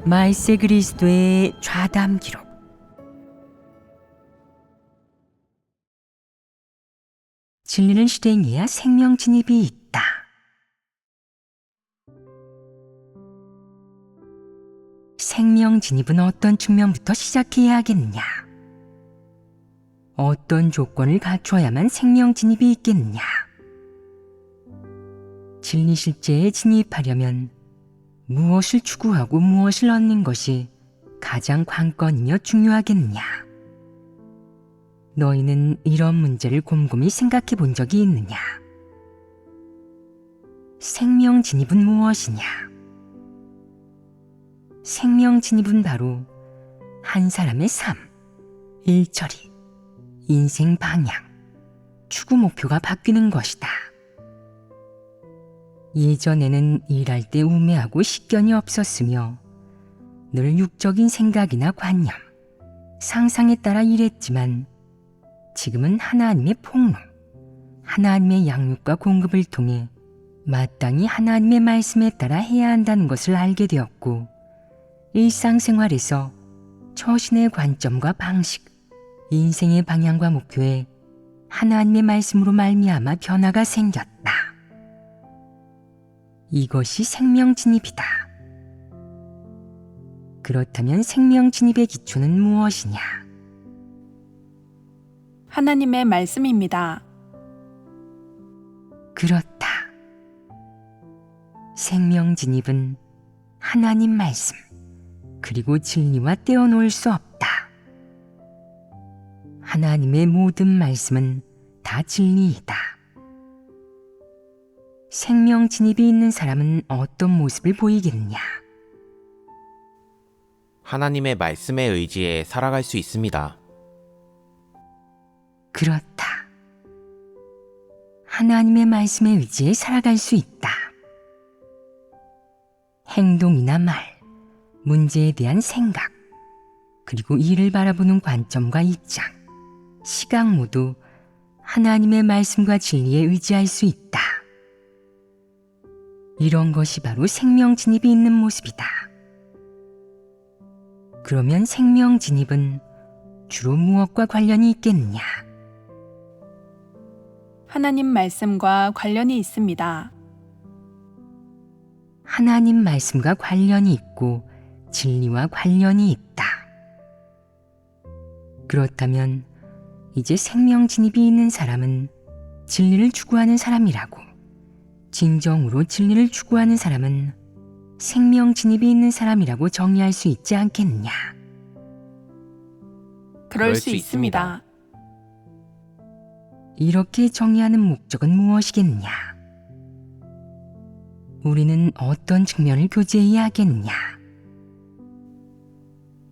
말세 그리스도의 좌담 기록. 진리를 실행해야 생명 진입이 있다. 생명 진입은 어떤 측면부터 시작해야 하겠느냐? 어떤 조건을 갖추어야만 생명 진입이 있겠느냐? 진리 실제에 진입하려면 무엇을 추구하고 무엇을 얻는 것이 가장 관건이며 중요하겠느냐? 너희는 이런 문제를 곰곰이 생각해 본 적이 있느냐? 생명 진입은 무엇이냐? 생명 진입은 바로 한 사람의 삶, 일처리, 인생 방향, 추구 목표가 바뀌는 것이다. 예전에는 일할 때 우매하고 식견이 없었으며 늘 육적인 생각이나 관념, 상상에 따라 일했지만 지금은 하나님의 폭로, 하나님의 양육과 공급을 통해 마땅히 하나님의 말씀에 따라 해야 한다는 것을 알게 되었고 일상생활에서 처신의 관점과 방식, 인생의 방향과 목표에 하나님의 말씀으로 말미암아 변화가 생겼다. 이것이 생명 진입이다. 그렇다면 생명 진입의 기초는 무엇이냐? 하나님의 말씀입니다. 그렇다. 생명 진입은 하나님 말씀, 그리고 진리와 떼어놓을 수 없다. 하나님의 모든 말씀은 다 진리이다. 생명 진입이 있는 사람은 어떤 모습을 보이겠느냐? 하나님의 말씀에 의지해 살아갈 수 있습니다. 그렇다. 하나님의 말씀에 의지해 살아갈 수 있다. 행동이나 말, 문제에 대한 생각, 그리고 이를 바라보는 관점과 입장, 시각 모두 하나님의 말씀과 진리에 의지할 수 있다. 이런 것이 바로 생명 진입이 있는 모습이다. 그러면 생명 진입은 주로 무엇과 관련이 있겠느냐? 하나님 말씀과 관련이 있습니다. 하나님 말씀과 관련이 있고 진리와 관련이 있다. 그렇다면 이제 생명 진입이 있는 사람은 진리를 추구하는 사람이라고, 진정으로 진리를 추구하는 사람은 생명 진입이 있는 사람이라고 정의할 수 있지 않겠느냐? 그럴 수 있습니다. 이렇게 정의하는 목적은 무엇이겠느냐? 우리는 어떤 측면을 교제해야 하겠느냐?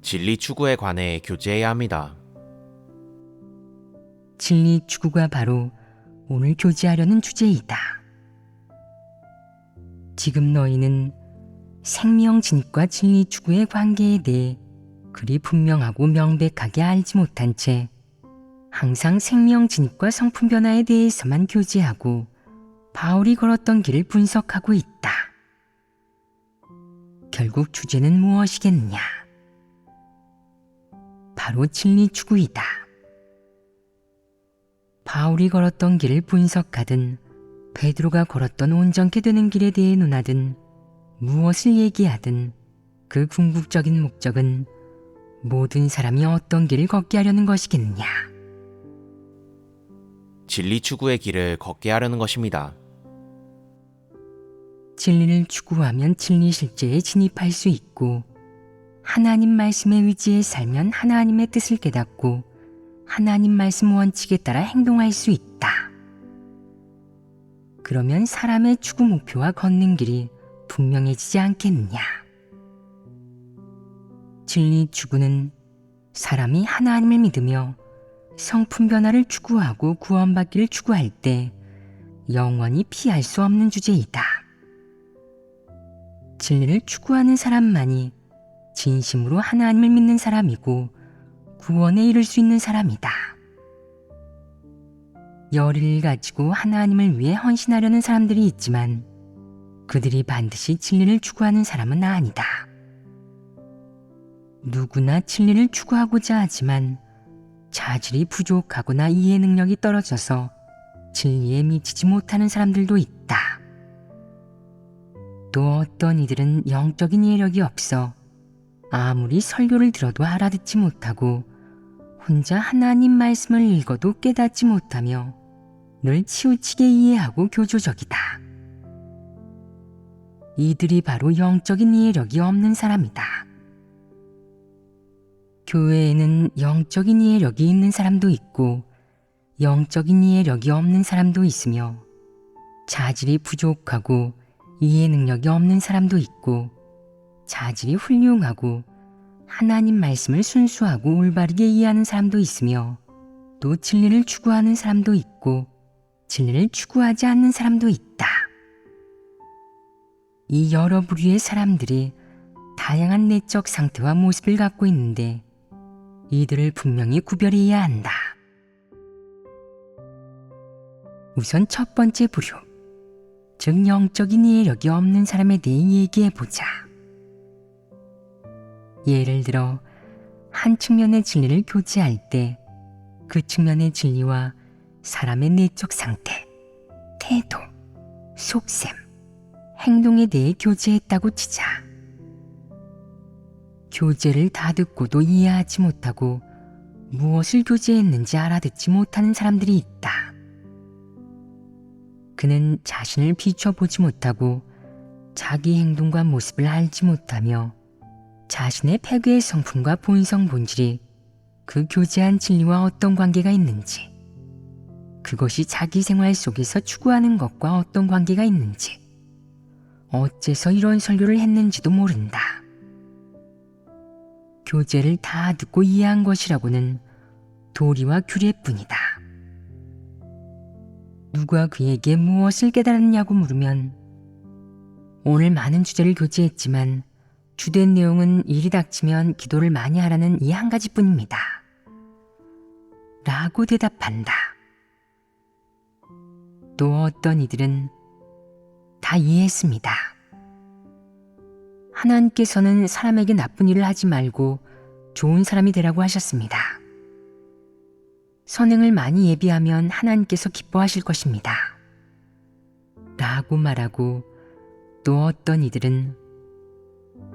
진리 추구에 관해 교제해야 합니다. 진리 추구가 바로 오늘 교제하려는 주제이다. 지금 너희는 생명 진입과 진리 추구의 관계에 대해 그리 분명하고 명백하게 알지 못한 채 항상 생명 진입과 성품 변화에 대해서만 교제하고 바울이 걸었던 길을 분석하고 있다. 결국 주제는 무엇이겠느냐? 바로 진리 추구이다. 바울이 걸었던 길을 분석하든 베드로가 걸었던 온전케 되는 길에 대해 논하든 무엇을 얘기하든 그 궁극적인 목적은 모든 사람이 어떤 길을 걷게 하려는 것이겠느냐? 진리 추구의 길을 걷게 하려는 것입니다. 진리를 추구하면 진리 실제에 진입할 수 있고 하나님 말씀에 의지해 살면 하나님의 뜻을 깨닫고 하나님 말씀 원칙에 따라 행동할 수 있다. 그러면 사람의 추구 목표와 걷는 길이 분명해지지 않겠느냐? 진리 추구는 사람이 하나님을 믿으며 성품 변화를 추구하고 구원받기를 추구할 때 영원히 피할 수 없는 주제이다. 진리를 추구하는 사람만이 진심으로 하나님을 믿는 사람이고 구원에 이를 수 있는 사람이다. 열의를 가지고 하나님을 위해 헌신하려는 사람들이 있지만 그들이 반드시 진리를 추구하는 사람은 아니다. 누구나 진리를 추구하고자 하지만 자질이 부족하거나 이해 능력이 떨어져서 진리에 미치지 못하는 사람들도 있다. 또 어떤 이들은 영적인 이해력이 없어 아무리 설교를 들어도 알아듣지 못하고 혼자 하나님 말씀을 읽어도 깨닫지 못하며 늘 치우치게 이해하고 교조적이다. 이들이 바로 영적인 이해력이 없는 사람이다. 교회에는 영적인 이해력이 있는 사람도 있고 영적인 이해력이 없는 사람도 있으며 자질이 부족하고 이해 능력이 없는 사람도 있고 자질이 훌륭하고 하나님 말씀을 순수하고 올바르게 이해하는 사람도 있으며 또 진리를 추구하는 사람도 있고 진리를 추구하지 않는 사람도 있다. 이 여러 부류의 사람들이 다양한 내적 상태와 모습을 갖고 있는데 이들을 분명히 구별해야 한다. 우선 첫 번째 부류, 즉 영적인 이해력이 없는 사람에 대해 얘기해보자. 예를 들어 한 측면의 진리를 교제할 때 그 측면의 진리와 사람의 내적 상태, 태도, 속셈, 행동에 대해 교제했다고 치자. 교제를 다 듣고도 이해하지 못하고 무엇을 교제했는지 알아듣지 못하는 사람들이 있다. 그는 자신을 비춰보지 못하고 자기 행동과 모습을 알지 못하며 자신의 패괴의 성품과 본성 본질이 그 교제한 진리와 어떤 관계가 있는지, 그것이 자기 생활 속에서 추구하는 것과 어떤 관계가 있는지, 어째서 이런 설교를 했는지도 모른다. 교제를 다 듣고 이해한 것이라고는 도리와 규례뿐이다. 누가 그에게 무엇을 깨달았냐고 물으면 오늘 많은 주제를 교제했지만 주된 내용은 일이 닥치면 기도를 많이 하라는 이 한 가지뿐입니다. 라고 대답한다. 또 어떤 이들은 다 이해했습니다. 하나님께서는 사람에게 나쁜 일을 하지 말고 좋은 사람이 되라고 하셨습니다. 선행을 많이 예비하면 하나님께서 기뻐하실 것입니다. 라고 말하고 또 어떤 이들은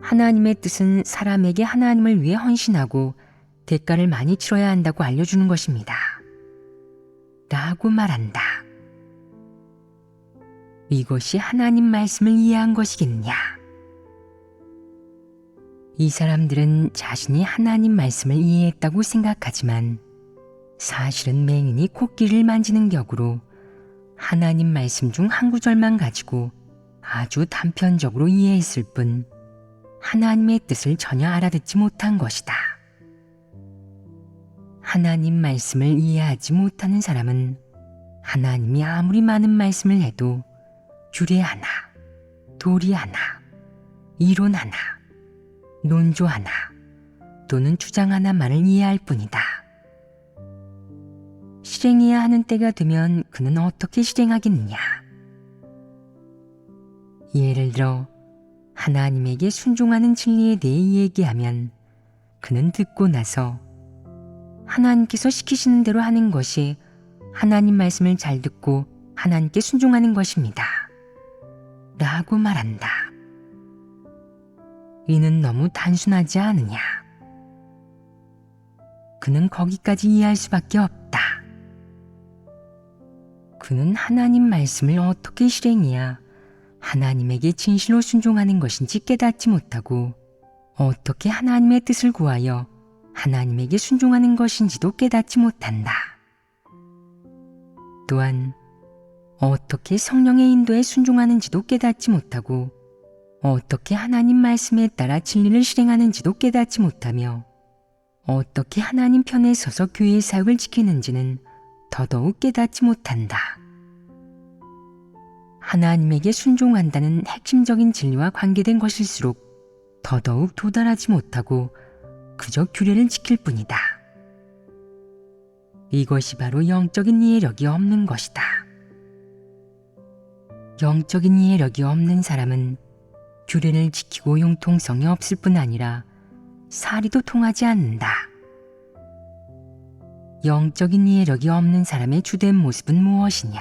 하나님의 뜻은 사람에게 하나님을 위해 헌신하고 대가를 많이 치러야 한다고 알려주는 것입니다. 라고 말한다. 이것이 하나님 말씀을 이해한 것이겠느냐? 이 사람들은 자신이 하나님 말씀을 이해했다고 생각하지만 사실은 맹인이 코끼리를 만지는 격으로 하나님 말씀 중 한 구절만 가지고 아주 단편적으로 이해했을 뿐 하나님의 뜻을 전혀 알아듣지 못한 것이다. 하나님 말씀을 이해하지 못하는 사람은 하나님이 아무리 많은 말씀을 해도 규례 하나, 도리 하나, 이론 하나, 논조 하나 또는 주장 하나만을 이해할 뿐이다. 실행해야 하는 때가 되면 그는 어떻게 실행하겠느냐? 예를 들어 하나님에게 순종하는 진리에 대해 얘기하면 그는 듣고 나서 하나님께서 시키시는 대로 하는 것이 하나님 말씀을 잘 듣고 하나님께 순종하는 것입니다. 라고 말한다. 이는 너무 단순하지 않으냐? 그는 거기까지 이해할 수밖에 없다. 그는 하나님 말씀을 어떻게 실행해야 하나님에게 진실로 순종하는 것인지 깨닫지 못하고 어떻게 하나님의 뜻을 구하여 하나님에게 순종하는 것인지도 깨닫지 못한다. 또한 어떻게 성령의 인도에 순종하는지도 깨닫지 못하고 어떻게 하나님 말씀에 따라 진리를 실행하는지도 깨닫지 못하며 어떻게 하나님 편에 서서 교회의 사역을 지키는지는 더더욱 깨닫지 못한다. 하나님에게 순종한다는 핵심적인 진리와 관계된 것일수록 더더욱 도달하지 못하고 그저 규례를 지킬 뿐이다. 이것이 바로 영적인 이해력이 없는 것이다. 영적인 이해력이 없는 사람은 규례를 지키고 융통성이 없을 뿐 아니라 사리도 통하지 않는다. 영적인 이해력이 없는 사람의 주된 모습은 무엇이냐?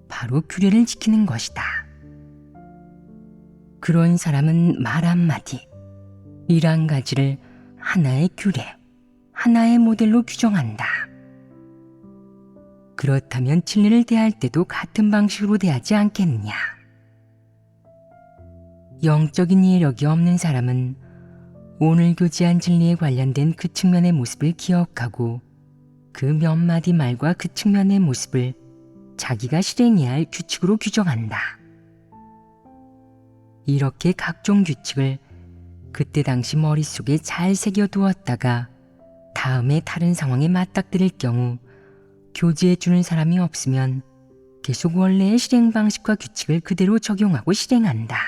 바로 규례를 지키는 것이다. 그런 사람은 말 한마디, 일 한 가지를 하나의 규례, 하나의 모델로 규정한다. 그렇다면 진리를 대할 때도 같은 방식으로 대하지 않겠느냐? 영적인 이해력이 없는 사람은 오늘 교제한 진리에 관련된 그 측면의 모습을 기억하고 그 몇 마디 말과 그 측면의 모습을 자기가 실행해야 할 규칙으로 규정한다. 이렇게 각종 규칙을 그때 당시 머릿속에 잘 새겨두었다가 다음에 다른 상황에 맞닥뜨릴 경우 교제해주는 사람이 없으면 계속 원래의 실행 방식과 규칙을 그대로 적용하고 실행한다.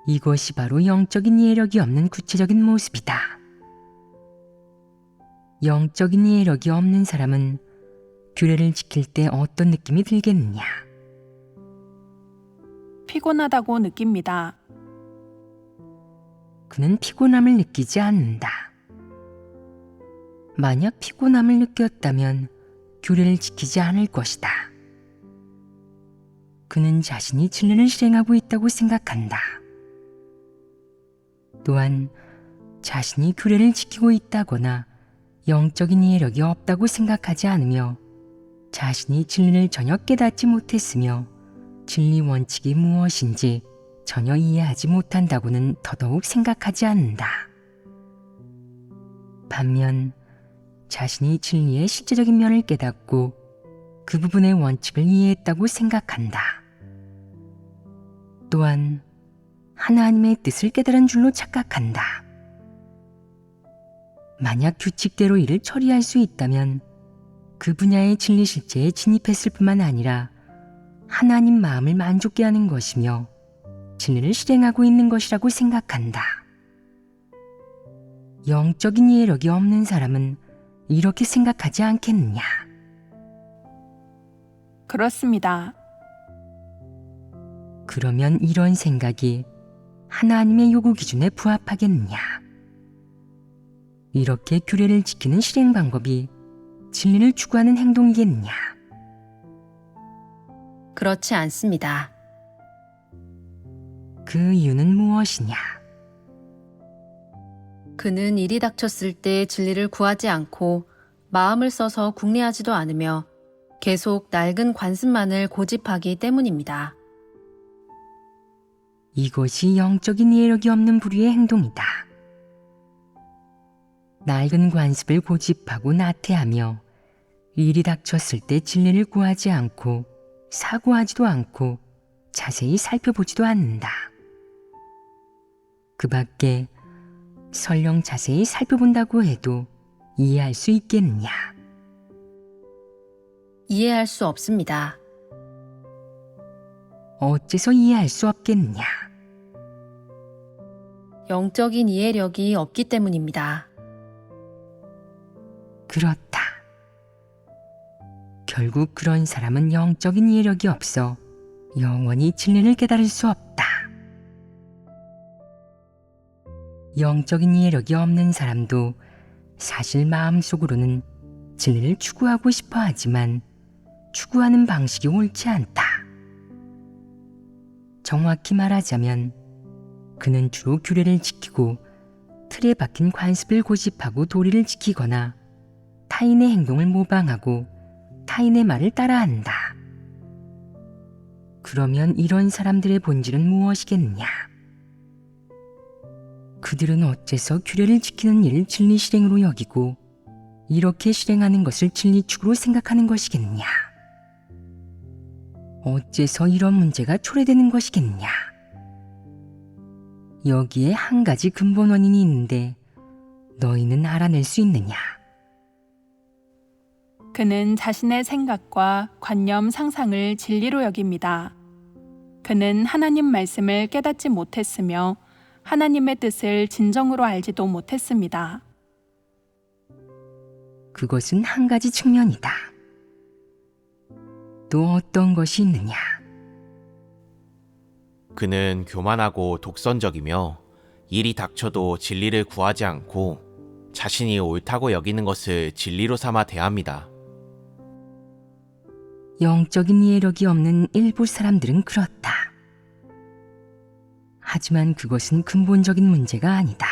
이것이 바로 영적인 이해력이 없는 구체적인 모습이다. 영적인 이해력이 없는 사람은 규례를 지킬 때 어떤 느낌이 들겠느냐? 피곤하다고 느낍니다. 그는 피곤함을 느끼지 않는다. 만약 피곤함을 느꼈다면 규례를 지키지 않을 것이다. 그는 자신이 진리를 실행하고 있다고 생각한다. 또한 자신이 규례를 지키고 있다거나 영적인 이해력이 없다고 생각하지 않으며 자신이 진리를 전혀 깨닫지 못했으며 진리 원칙이 무엇인지 전혀 이해하지 못한다고는 더더욱 생각하지 않는다. 반면 자신이 진리의 실제적인 면을 깨닫고 그 부분의 원칙을 이해했다고 생각한다. 또한 하나님의 뜻을 깨달은 줄로 착각한다. 만약 규칙대로 일을 처리할 수 있다면 그 분야의 진리 실제에 진입했을 뿐만 아니라 하나님 마음을 만족게 하는 것이며 진리를 실행하고 있는 것이라고 생각한다. 영적인 이해력이 없는 사람은 이렇게 생각하지 않겠느냐? 그렇습니다. 그러면 이런 생각이 하나님의 요구 기준에 부합하겠느냐? 이렇게 규례를 지키는 실행 방법이 진리를 추구하는 행동이겠느냐? 그렇지 않습니다. 그 이유는 무엇이냐? 그는 일이 닥쳤을 때 진리를 구하지 않고 마음을 써서 궁리하지도 않으며 계속 낡은 관습만을 고집하기 때문입니다. 이것이 영적인 이해력이 없는 부류의 행동이다. 낡은 관습을 고집하고 나태하며 일이 닥쳤을 때 진리를 구하지 않고 사고하지도 않고 자세히 살펴보지도 않는다. 그 밖에 설령 자세히 살펴본다고 해도 이해할 수 있겠느냐? 이해할 수 없습니다. 어째서 이해할 수 없겠느냐? 영적인 이해력이 없기 때문입니다. 그렇다. 결국 그런 사람은 영적인 이해력이 없어 영원히 진리를 깨달을 수 없다. 영적인 이해력이 없는 사람도 사실 마음속으로는 진리를 추구하고 싶어 하지만 추구하는 방식이 옳지 않다. 정확히 말하자면 그는 주로 규례를 지키고 틀에 박힌 관습을 고집하고 도리를 지키거나 타인의 행동을 모방하고 타인의 말을 따라한다. 그러면 이런 사람들의 본질은 무엇이겠느냐? 그들은 어째서 규례를 지키는 일을 진리 실행으로 여기고 이렇게 실행하는 것을 진리 축으로 생각하는 것이겠느냐? 어째서 이런 문제가 초래되는 것이겠느냐? 여기에 한 가지 근본 원인이 있는데 너희는 알아낼 수 있느냐? 그는 자신의 생각과 관념, 상상을 진리로 여깁니다. 그는 하나님 말씀을 깨닫지 못했으며 하나님의 뜻을 진정으로 알지도 못했습니다. 그것은 한 가지 측면이다. 또 어떤 것이 있느냐? 그는 교만하고 독선적이며 일이 닥쳐도 진리를 구하지 않고 자신이 옳다고 여기는 것을 진리로 삼아 대합니다. 영적인 이해력이 없는 일부 사람들은 그렇다. 하지만 그것은 근본적인 문제가 아니다.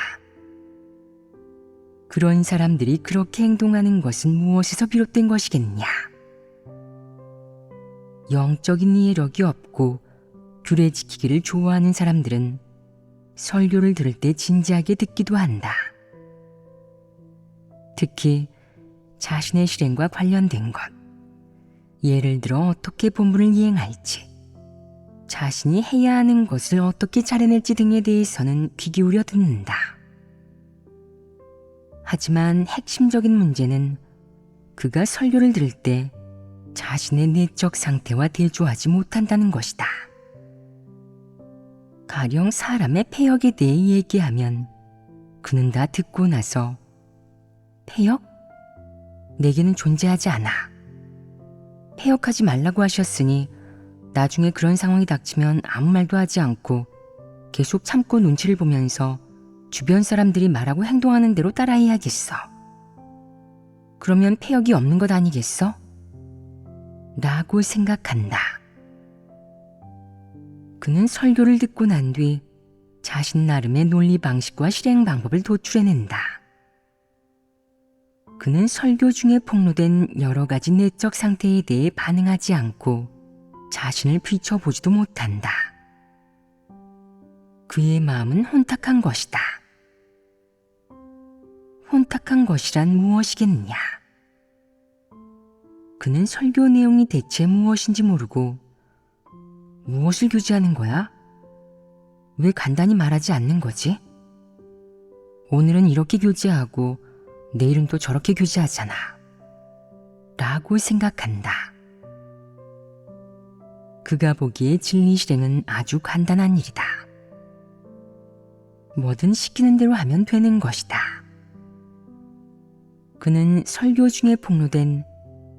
그런 사람들이 그렇게 행동하는 것은 무엇에서 비롯된 것이겠냐? 영적인 이해력이 없고 규례 지키기를 좋아하는 사람들은 설교를 들을 때 진지하게 듣기도 한다. 특히 자신의 실행과 관련된 것, 예를 들어 어떻게 본분을 이행할지, 자신이 해야 하는 것을 어떻게 잘해낼지 등에 대해서는 귀 기울여 듣는다. 하지만 핵심적인 문제는 그가 설교를 들을 때 자신의 내적 상태와 대조하지 못한다는 것이다. 가령 사람의 폐역에 대해 얘기하면 그는 다 듣고 나서 폐역? 내게는 존재하지 않아. 폐역하지 말라고 하셨으니 나중에 그런 상황이 닥치면 아무 말도 하지 않고 계속 참고 눈치를 보면서 주변 사람들이 말하고 행동하는 대로 따라해야겠어. 그러면 폐역이 없는 것 아니겠어? 라고 생각한다. 그는 설교를 듣고 난 뒤 자신 나름의 논리 방식과 실행 방법을 도출해낸다. 그는 설교 중에 폭로된 여러 가지 내적 상태에 대해 반응하지 않고 자신을 비춰보지도 못한다. 그의 마음은 혼탁한 것이다. 혼탁한 것이란 무엇이겠냐? 그는 설교 내용이 대체 무엇인지 모르고 무엇을 교제하는 거야? 왜 간단히 말하지 않는 거지? 오늘은 이렇게 교제하고 내일은 또 저렇게 교제하잖아. 라고 생각한다. 그가 보기에 진리 실행은 아주 간단한 일이다. 뭐든 시키는 대로 하면 되는 것이다. 그는 설교 중에 폭로된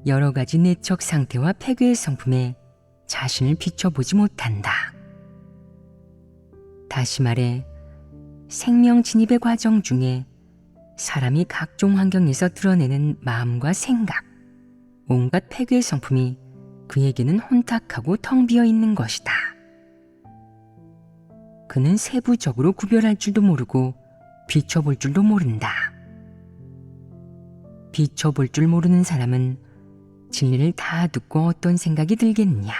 여러 가지 내적 상태와 폐괴의 성품에 자신을 비춰보지 못한다. 다시 말해 생명 진입의 과정 중에 사람이 각종 환경에서 드러내는 마음과 생각, 온갖 폐괴의 성품이 그에게는 혼탁하고 텅 비어 있는 것이다. 그는 세부적으로 구별할 줄도 모르고 비춰볼 줄도 모른다. 비춰볼 줄 모르는 사람은 진리를 다 듣고 어떤 생각이 들겠냐?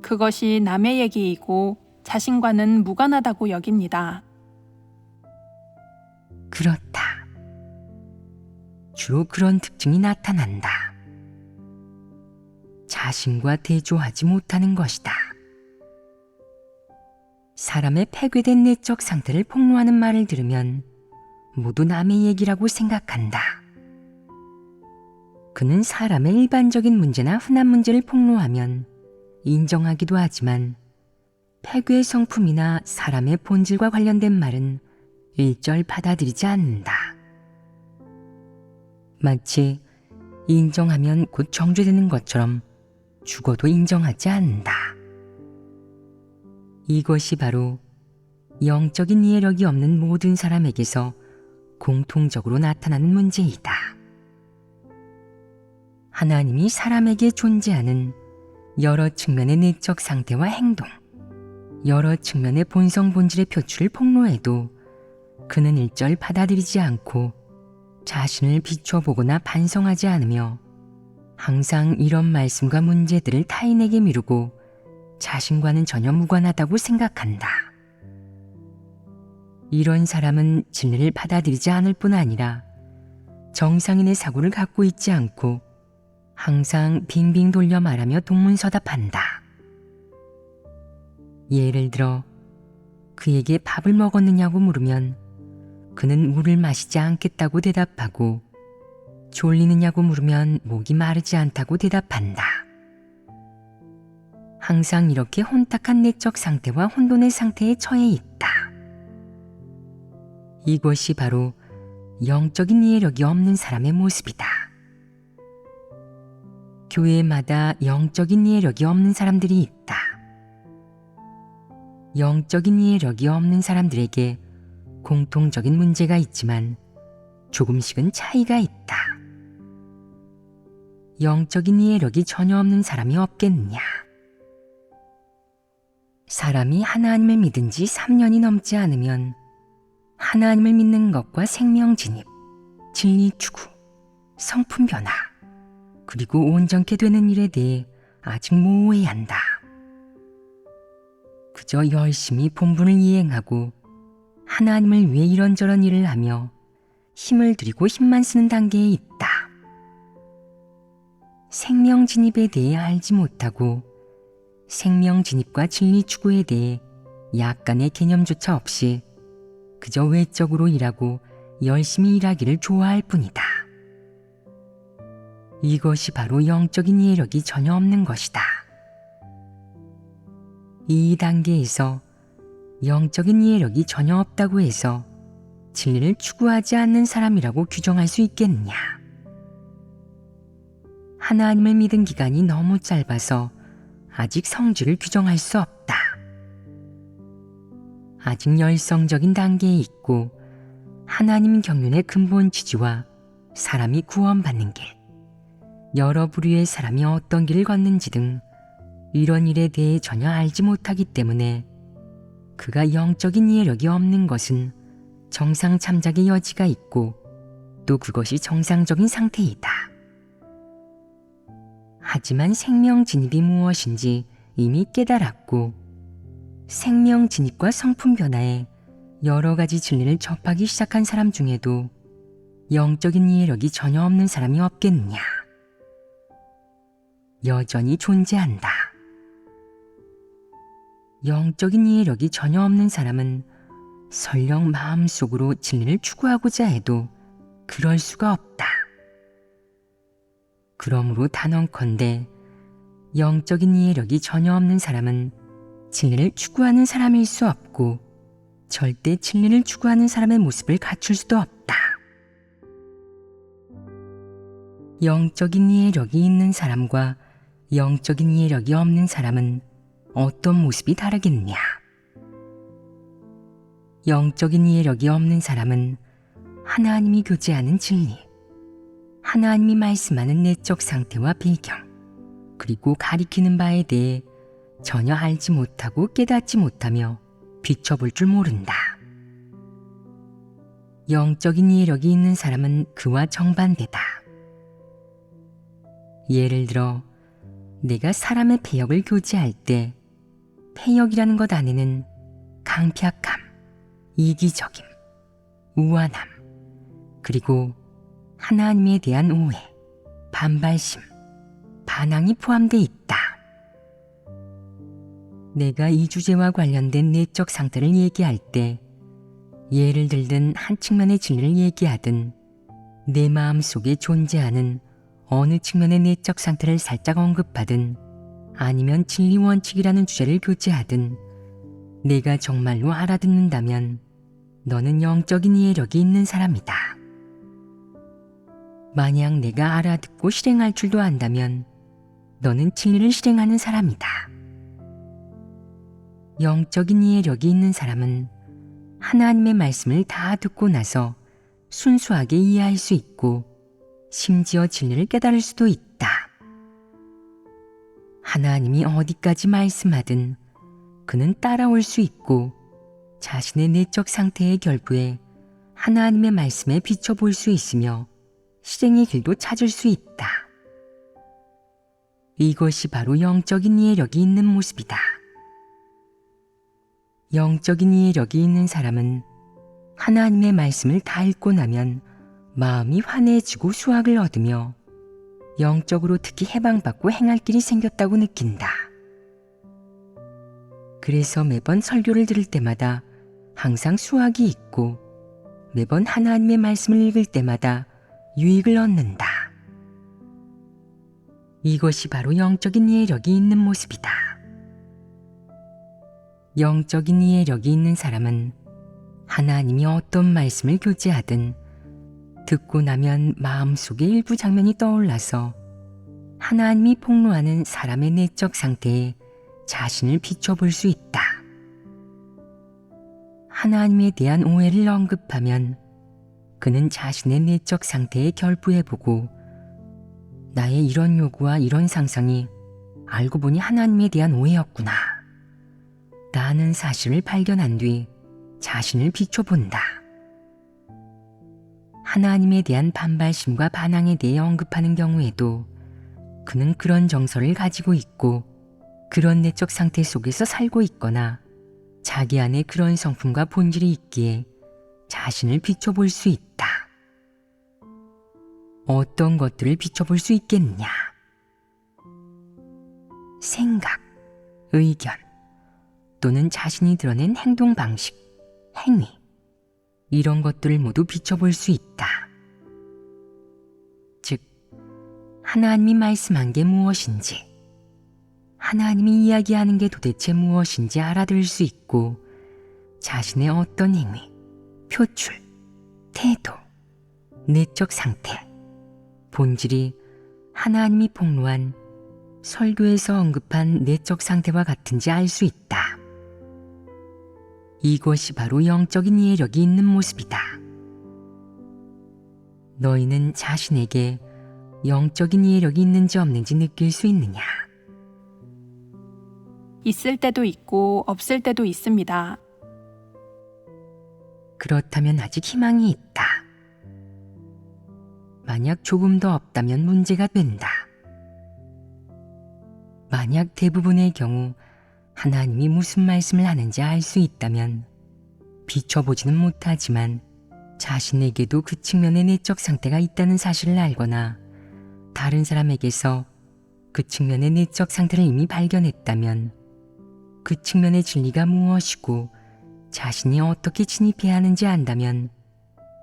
그것이 남의 얘기이고 자신과는 무관하다고 여깁니다. 그렇다. 주로 그런 특징이 나타난다. 자신과 대조하지 못하는 것이다. 사람의 폐괴된 내적 상태를 폭로하는 말을 들으면 모두 남의 얘기라고 생각한다. 그는 사람의 일반적인 문제나 흔한 문제를 폭로하면 인정하기도 하지만 폐괴의 성품이나 사람의 본질과 관련된 말은 일절 받아들이지 않는다. 마치 인정하면 곧 정죄되는 것처럼 죽어도 인정하지 않는다. 이것이 바로 영적인 이해력이 없는 모든 사람에게서 공통적으로 나타나는 문제이다. 하나님이 사람에게 존재하는 여러 측면의 내적 상태와 행동, 여러 측면의 본성 본질의 표출을 폭로해도 그는 일절 받아들이지 않고 자신을 비춰보거나 반성하지 않으며 항상 이런 말씀과 문제들을 타인에게 미루고 자신과는 전혀 무관하다고 생각한다. 이런 사람은 진리를 받아들이지 않을 뿐 아니라 정상인의 사고를 갖고 있지 않고 항상 빙빙 돌려 말하며 동문서답한다. 예를 들어 그에게 밥을 먹었느냐고 물으면 그는 물을 마시지 않겠다고 대답하고 졸리느냐고 물으면 목이 마르지 않다고 대답한다. 항상 이렇게 혼탁한 내적 상태와 혼돈의 상태에 처해 있다. 이것이 바로 영적인 이해력이 없는 사람의 모습이다. 교회마다 영적인 이해력이 없는 사람들이 있다. 영적인 이해력이 없는 사람들에게 공통적인 문제가 있지만 조금씩은 차이가 있다. 영적인 이해력이 전혀 없는 사람이 없겠느냐? 사람이 하나님을 믿은 지 3년이 넘지 않으면 하나님을 믿는 것과 생명 진입, 진리 추구, 성품 변화, 그리고 온전케 되는 일에 대해 아직 모호해한다. 그저 열심히 본분을 이행하고 하나님을 위해 이런저런 일을 하며 힘을 들이고 힘만 쓰는 단계에 있다. 생명 진입에 대해 알지 못하고 생명 진입과 진리 추구에 대해 약간의 개념조차 없이 그저 외적으로 일하고 열심히 일하기를 좋아할 뿐이다. 이것이 바로 영적인 이해력이 전혀 없는 것이다. 이 단계에서 영적인 이해력이 전혀 없다고 해서 진리를 추구하지 않는 사람이라고 규정할 수 있겠느냐? 하나님을 믿은 기간이 너무 짧아서 아직 성질을 규정할 수 없다. 아직 열성적인 단계에 있고 하나님 경륜의 근본 취지와 사람이 구원받는 길, 여러 부류의 사람이 어떤 길을 걷는지 등 이런 일에 대해 전혀 알지 못하기 때문에 그가 영적인 이해력이 없는 것은 정상 참작의 여지가 있고 또 그것이 정상적인 상태이다. 하지만 생명 진입이 무엇인지 이미 깨달았고 생명 진입과 성품 변화에 여러 가지 진리를 접하기 시작한 사람 중에도 영적인 이해력이 전혀 없는 사람이 없겠느냐? 여전히 존재한다. 영적인 이해력이 전혀 없는 사람은 설령 마음속으로 진리를 추구하고자 해도 그럴 수가 없다. 그러므로 단언컨대 영적인 이해력이 전혀 없는 사람은 진리를 추구하는 사람일 수 없고 절대 진리를 추구하는 사람의 모습을 갖출 수도 없다. 영적인 이해력이 있는 사람과 영적인 이해력이 없는 사람은 어떤 모습이 다르겠냐? 영적인 이해력이 없는 사람은 하나님이 교제하는 진리, 하나님이 말씀하는 내적 상태와 배경, 그리고 가리키는 바에 대해 전혀 알지 못하고 깨닫지 못하며 비춰볼 줄 모른다. 영적인 이해력이 있는 사람은 그와 정반대다. 예를 들어 내가 사람의 폐역을 교제할 때 폐역이라는 것 안에는 강팍함, 이기적임, 우완함, 그리고 하나님에 대한 오해, 반발심, 반항이 포함되어 있다. 내가 이 주제와 관련된 내적 상태를 얘기할 때 예를 들든 한 측면의 진리를 얘기하든 내 마음 속에 존재하는 어느 측면의 내적 상태를 살짝 언급하든 아니면 진리 원칙이라는 주제를 교제하든 내가 정말로 알아듣는다면 너는 영적인 이해력이 있는 사람이다. 만약 내가 알아듣고 실행할 줄도 안다면 너는 진리를 실행하는 사람이다. 영적인 이해력이 있는 사람은 하나님의 말씀을 다 듣고 나서 순수하게 이해할 수 있고 심지어 진리를 깨달을 수도 있다. 하나님이 어디까지 말씀하든 그는 따라올 수 있고 자신의 내적 상태의 결부에 하나님의 말씀에 비춰볼 수 있으며 실행의 길도 찾을 수 있다. 이것이 바로 영적인 이해력이 있는 모습이다. 영적인 이해력이 있는 사람은 하나님의 말씀을 다 읽고 나면 마음이 환해지고 수확을 얻으며 영적으로 특히 해방받고 행할 길이 생겼다고 느낀다. 그래서 매번 설교를 들을 때마다 항상 수확이 있고 매번 하나님의 말씀을 읽을 때마다 유익을 얻는다. 이것이 바로 영적인 이해력이 있는 모습이다. 영적인 이해력이 있는 사람은 하나님이 어떤 말씀을 교제하든 듣고 나면 마음속에 일부 장면이 떠올라서 하나님이 폭로하는 사람의 내적 상태에 자신을 비춰볼 수 있다. 하나님에 대한 오해를 언급하면 그는 자신의 내적 상태에 결부해보고 나의 이런 요구와 이런 상상이 알고 보니 하나님에 대한 오해였구나 라는 사실을 발견한 뒤 자신을 비춰본다. 하나님에 대한 반발심과 반항에 대해 언급하는 경우에도 그는 그런 정서를 가지고 있고 그런 내적 상태 속에서 살고 있거나 자기 안에 그런 성품과 본질이 있기에 자신을 비춰볼 수 있다. 어떤 것들을 비춰볼 수 있겠느냐? 생각, 의견, 또는 자신이 드러낸 행동 방식, 행위, 이런 것들을 모두 비춰볼 수 있다. 즉, 하나님이 말씀한 게 무엇인지, 하나님이 이야기하는 게 도대체 무엇인지 알아들을 수 있고 자신의 어떤 행위, 표출, 태도, 내적 상태, 본질이 하나님이 폭로한 설교에서 언급한 내적 상태와 같은지 알 수 있다. 이것이 바로 영적인 이해력이 있는 모습이다. 너희는 자신에게 영적인 이해력이 있는지 없는지 느낄 수 있느냐? 있을 때도 있고 없을 때도 있습니다. 그렇다면 아직 희망이 있다. 만약 조금 더 없다면 문제가 된다. 만약 대부분의 경우 하나님이 무슨 말씀을 하는지 알 수 있다면 비춰보지는 못하지만 자신에게도 그 측면의 내적 상태가 있다는 사실을 알거나 다른 사람에게서 그 측면의 내적 상태를 이미 발견했다면 그 측면의 진리가 무엇이고 자신이 어떻게 진입해야 하는지 안다면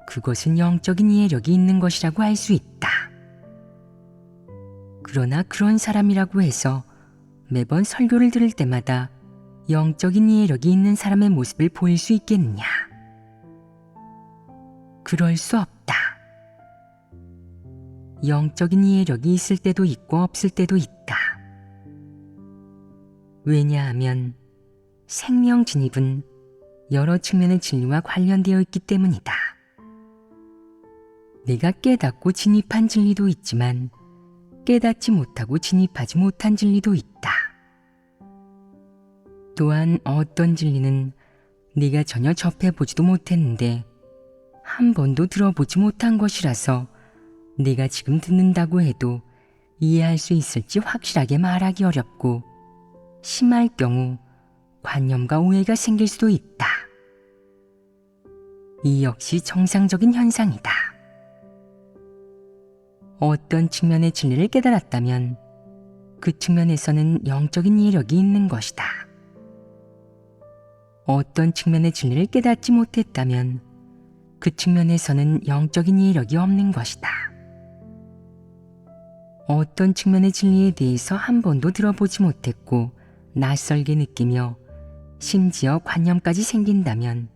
그것은 영적인 이해력이 있는 것이라고 할 수 있다. 그러나 그런 사람이라고 해서 매번 설교를 들을 때마다 영적인 이해력이 있는 사람의 모습을 보일 수 있겠느냐? 그럴 수 없다. 영적인 이해력이 있을 때도 있고 없을 때도 있다. 왜냐하면 생명 진입은 여러 측면의 진리와 관련되어 있기 때문이다. 내가 깨닫고 진입한 진리도 있지만 깨닫지 못하고 진입하지 못한 진리도 있다. 또한 어떤 진리는 네가 전혀 접해보지도 못했는데 한 번도 들어보지 못한 것이라서 네가 지금 듣는다고 해도 이해할 수 있을지 확실하게 말하기 어렵고 심할 경우 관념과 오해가 생길 수도 있다. 이 역시 정상적인 현상이다. 어떤 측면의 진리를 깨달았다면 그 측면에서는 영적인 이해력이 있는 것이다. 어떤 측면의 진리를 깨닫지 못했다면 그 측면에서는 영적인 이해력이 없는 것이다. 어떤 측면의 진리에 대해서 한 번도 들어보지 못했고 낯설게 느끼며 심지어 관념까지 생긴다면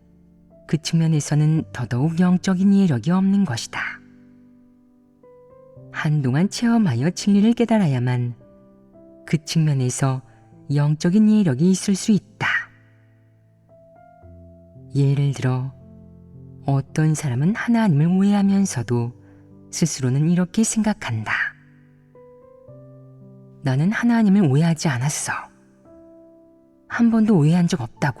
그 측면에서는 더더욱 영적인 이해력이 없는 것이다. 한동안 체험하여 진리를 깨달아야만 그 측면에서 영적인 이해력이 있을 수 있다. 예를 들어 어떤 사람은 하나님을 오해하면서도 스스로는 이렇게 생각한다. 나는 하나님을 오해하지 않았어. 한 번도 오해한 적 없다고.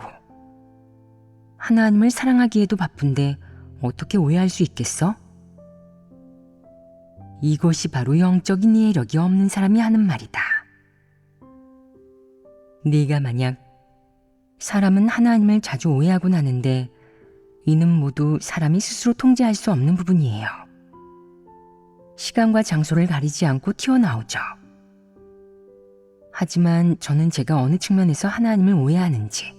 하나님을 사랑하기에도 바쁜데 어떻게 오해할 수 있겠어? 이것이 바로 영적인 이해력이 없는 사람이 하는 말이다. 네가 만약 사람은 하나님을 자주 오해하곤 하는데 이는 모두 사람이 스스로 통제할 수 없는 부분이에요. 시간과 장소를 가리지 않고 튀어나오죠. 하지만 저는 제가 어느 측면에서 하나님을 오해하는지,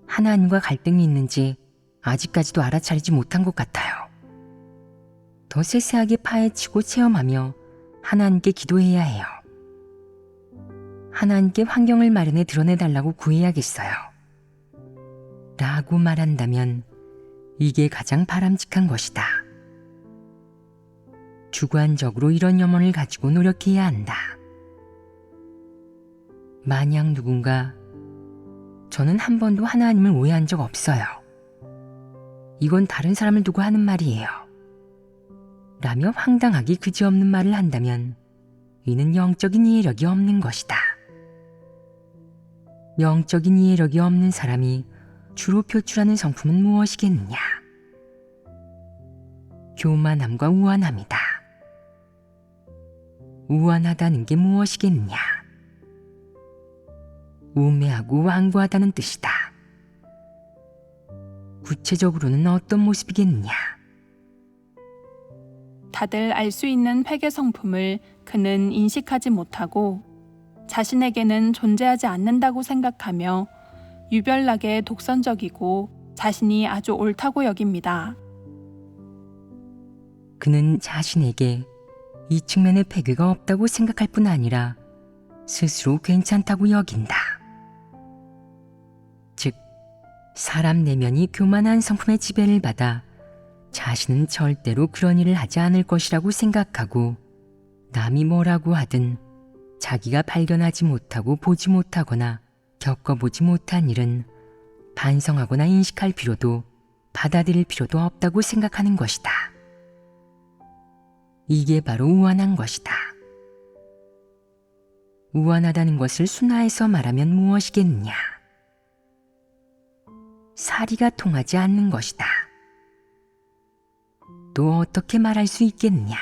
하나님과 갈등이 있는지 아직까지도 알아차리지 못한 것 같아요. 더 세세하게 파헤치고 체험하며 하나님께 기도해야 해요. 하나님께 환경을 마련해 드러내달라고 구해야겠어요. 라고 말한다면 이게 가장 바람직한 것이다. 주관적으로 이런 염원을 가지고 노력해야 한다. 만약 누군가 저는 한 번도 하나님을 오해한 적 없어요 이건 다른 사람을 두고 하는 말이에요. 라며 황당하기 그지없는 말을 한다면 이는 영적인 이해력이 없는 것이다. 영적인 이해력이 없는 사람이 주로 표출하는 성품은 무엇이겠느냐? 교만함과 우완함이다. 우완하다는 게 무엇이겠느냐? 우매하고 완고하다는 뜻이다. 구체적으로는 어떤 모습이겠느냐? 다들 알 수 있는 회개 성품을 그는 인식하지 못하고 자신에게는 존재하지 않는다고 생각하며 유별나게 독선적이고 자신이 아주 옳다고 여깁니다. 그는 자신에게 이 측면의 폐괴가 없다고 생각할 뿐 아니라 스스로 괜찮다고 여긴다. 즉, 사람 내면이 교만한 성품의 지배를 받아 자신은 절대로 그런 일을 하지 않을 것이라고 생각하고 남이 뭐라고 하든 자기가 발견하지 못하고 보지 못하거나 겪어보지 못한 일은 반성하거나 인식할 필요도 받아들일 필요도 없다고 생각하는 것이다. 이게 바로 우완한 것이다. 우완하다는 것을 순화해서 말하면 무엇이겠느냐? 사리가 통하지 않는 것이다. 또 어떻게 말할 수 있겠느냐?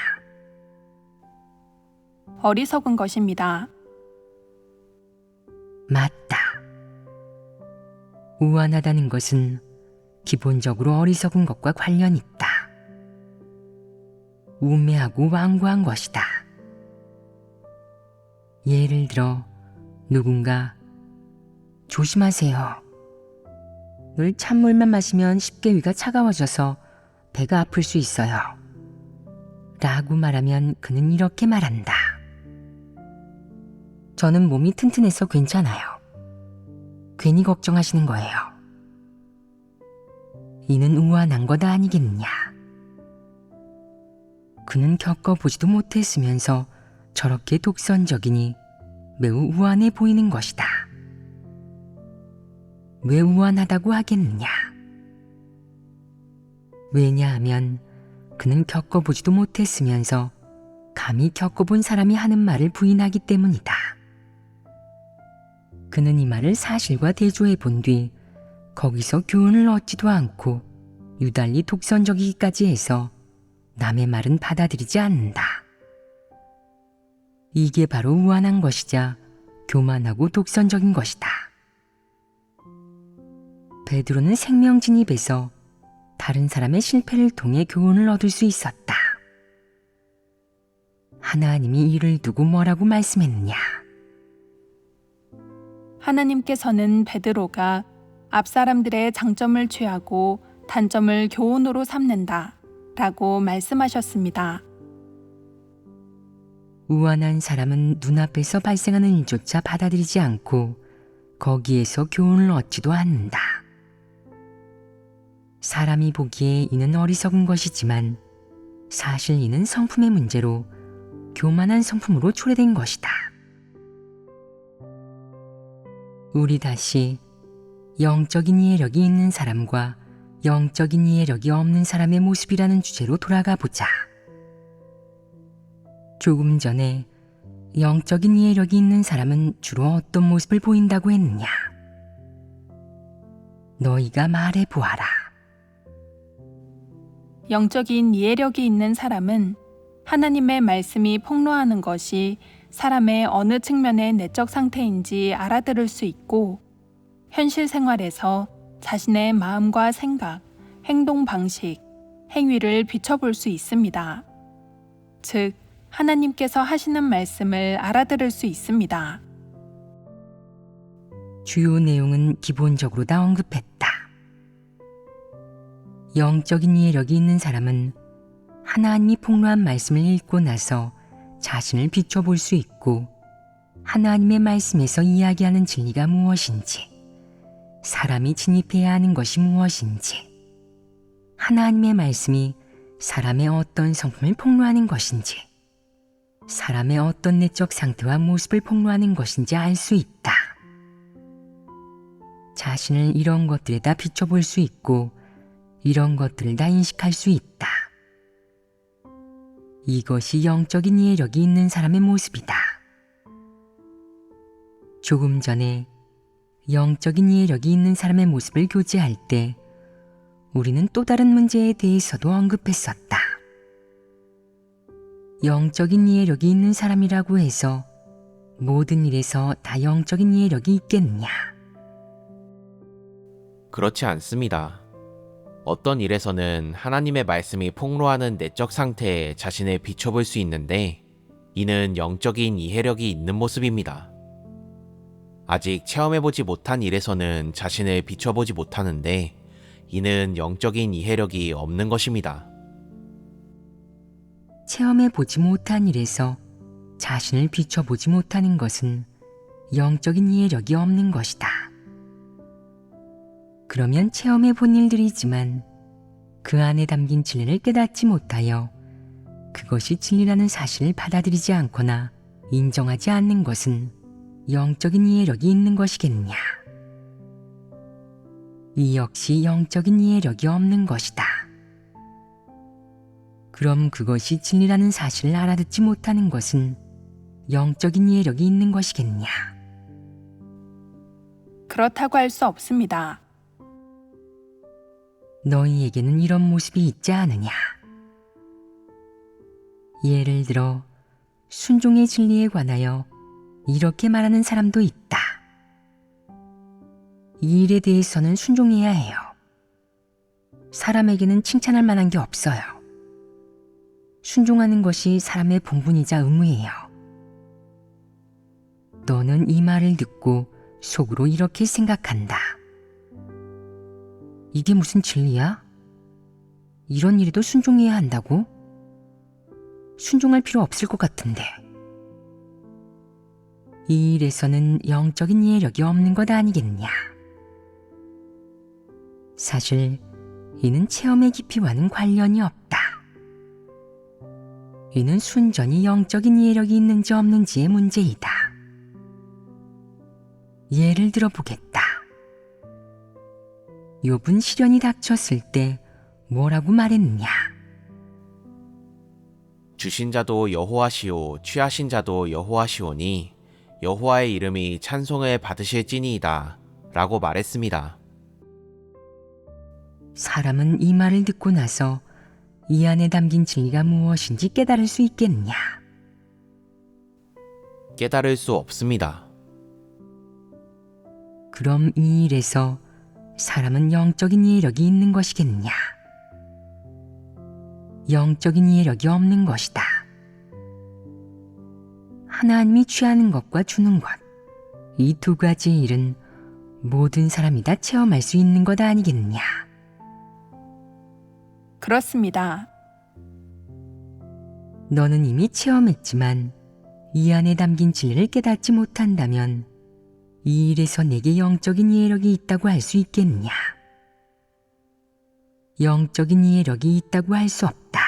어리석은 것입니다. 맞다. 우완하다는 것은 기본적으로 어리석은 것과 관련 있다. 우매하고 완고한 것이다. 예를 들어 누군가 조심하세요. 늘 찬물만 마시면 쉽게 위가 차가워져서 배가 아플 수 있어요. 라고 말하면 그는 이렇게 말한다. 저는 몸이 튼튼해서 괜찮아요. 괜히 걱정하시는 거예요. 이는 우완한 것 아니겠느냐. 그는 겪어보지도 못했으면서 저렇게 독선적이니 매우 우완해 보이는 것이다. 왜 우완하다고 하겠느냐? 왜냐하면 그는 겪어보지도 못했으면서 감히 겪어본 사람이 하는 말을 부인하기 때문이다. 그는 이 말을 사실과 대조해 본 뒤 거기서 교훈을 얻지도 않고 유달리 독선적이기까지 해서 남의 말은 받아들이지 않는다. 이게 바로 우완한 것이자 교만하고 독선적인 것이다. 베드로는 생명진입에서 다른 사람의 실패를 통해 교훈을 얻을 수 있었다. 하나님이 이를 두고 뭐라고 말씀했느냐? 하나님께서는 베드로가 앞사람들의 장점을 취하고 단점을 교훈으로 삼는다 라고 말씀하셨습니다. 우완한 사람은 눈앞에서 발생하는 일조차 받아들이지 않고 거기에서 교훈을 얻지도 않는다. 사람이 보기에 이는 어리석은 것이지만 사실 이는 성품의 문제로 교만한 성품으로 초래된 것이다. 우리 다시 영적인 이해력이 있는 사람과 영적인 이해력이 없는 사람의 모습이라는 주제로 돌아가 보자. 조금 전에 영적인 이해력이 있는 사람은 주로 어떤 모습을 보인다고 했느냐? 너희가 말해 보아라. 영적인 이해력이 있는 사람은 하나님의 말씀이 폭로하는 것이 사람의 어느 측면의 내적 상태인지 알아들을 수 있고 현실 생활에서 자신의 마음과 생각, 행동 방식, 행위를 비춰볼 수 있습니다. 즉, 하나님께서 하시는 말씀을 알아들을 수 있습니다. 주요 내용은 기본적으로 다 언급했다. 영적인 이해력이 있는 사람은 하나님이 폭로한 말씀을 읽고 나서 자신을 비춰볼 수 있고 하나님의 말씀에서 이야기하는 진리가 무엇인지, 사람이 진입해야 하는 것이 무엇인지, 하나님의 말씀이 사람의 어떤 성품을 폭로하는 것인지, 사람의 어떤 내적 상태와 모습을 폭로하는 것인지 알 수 있다. 자신을 이런 것들에다 비춰볼 수 있고 이런 것들을 다 인식할 수 있다. 이것이 영적인 이해력이 있는 사람의 모습이다. 조금 전에 영적인 이해력이 있는 사람의 모습을 교제할 때 우리는 또 다른 문제에 대해서도 언급했었다. 영적인 이해력이 있는 사람이라고 해서 모든 일에서 다 영적인 이해력이 있겠느냐? 그렇지 않습니다. 어떤 일에서는 하나님의 말씀이 폭로하는 내적 상태에 자신을 비춰볼 수 있는데 이는 영적인 이해력이 있는 모습입니다. 아직 체험해보지 못한 일에서는 자신을 비춰보지 못하는데 이는 영적인 이해력이 없는 것입니다. 체험해보지 못한 일에서 자신을 비춰보지 못하는 것은 영적인 이해력이 없는 것이다. 그러면 체험해본 일들이지만 그 안에 담긴 진리를 깨닫지 못하여 그것이 진리라는 사실을 받아들이지 않거나 인정하지 않는 것은 영적인 이해력이 있는 것이겠느냐? 이 역시 영적인 이해력이 없는 것이다. 그럼 그것이 진리라는 사실을 알아듣지 못하는 것은 영적인 이해력이 있는 것이겠느냐? 그렇다고 할 수 없습니다. 너희에게는 이런 모습이 있지 않으냐? 예를 들어 순종의 진리에 관하여 이렇게 말하는 사람도 있다. 이 일에 대해서는 순종해야 해요. 사람에게는 칭찬할 만한 게 없어요. 순종하는 것이 사람의 본분이자 의무예요. 너는 이 말을 듣고 속으로 이렇게 생각한다. 이게 무슨 진리야? 이런 일에도 순종해야 한다고? 순종할 필요 없을 것 같은데. 이 일에서는 영적인 이해력이 없는 것 아니겠냐? 사실 이는 체험의 깊이와는 관련이 없다. 이는 순전히 영적인 이해력이 있는지 없는지의 문제이다. 예를 들어 보겠다. 욥은 시련이 닥쳤을 때 뭐라고 말했느냐? 주신 자도 여호와시오 취하신 자도 여호와시오니 여호와의 이름이 찬송을 받으실지니이다 라고 말했습니다. 사람은 이 말을 듣고 나서 이 안에 담긴 진리가 무엇인지 깨달을 수 있겠느냐? 깨달을 수 없습니다. 그럼 이 일에서 사람은 영적인 이해력이 있는 것이겠느냐? 영적인 이해력이 없는 것이다. 하나님이 취하는 것과 주는 것, 이 두 가지 일은 모든 사람이 다 체험할 수 있는 것 아니겠느냐? 그렇습니다. 너는 이미 체험했지만 이 안에 담긴 진리를 깨닫지 못한다면 이 일에서 내게 영적인 이해력이 있다고 할 수 있겠느냐? 영적인 이해력이 있다고 할 수 없다.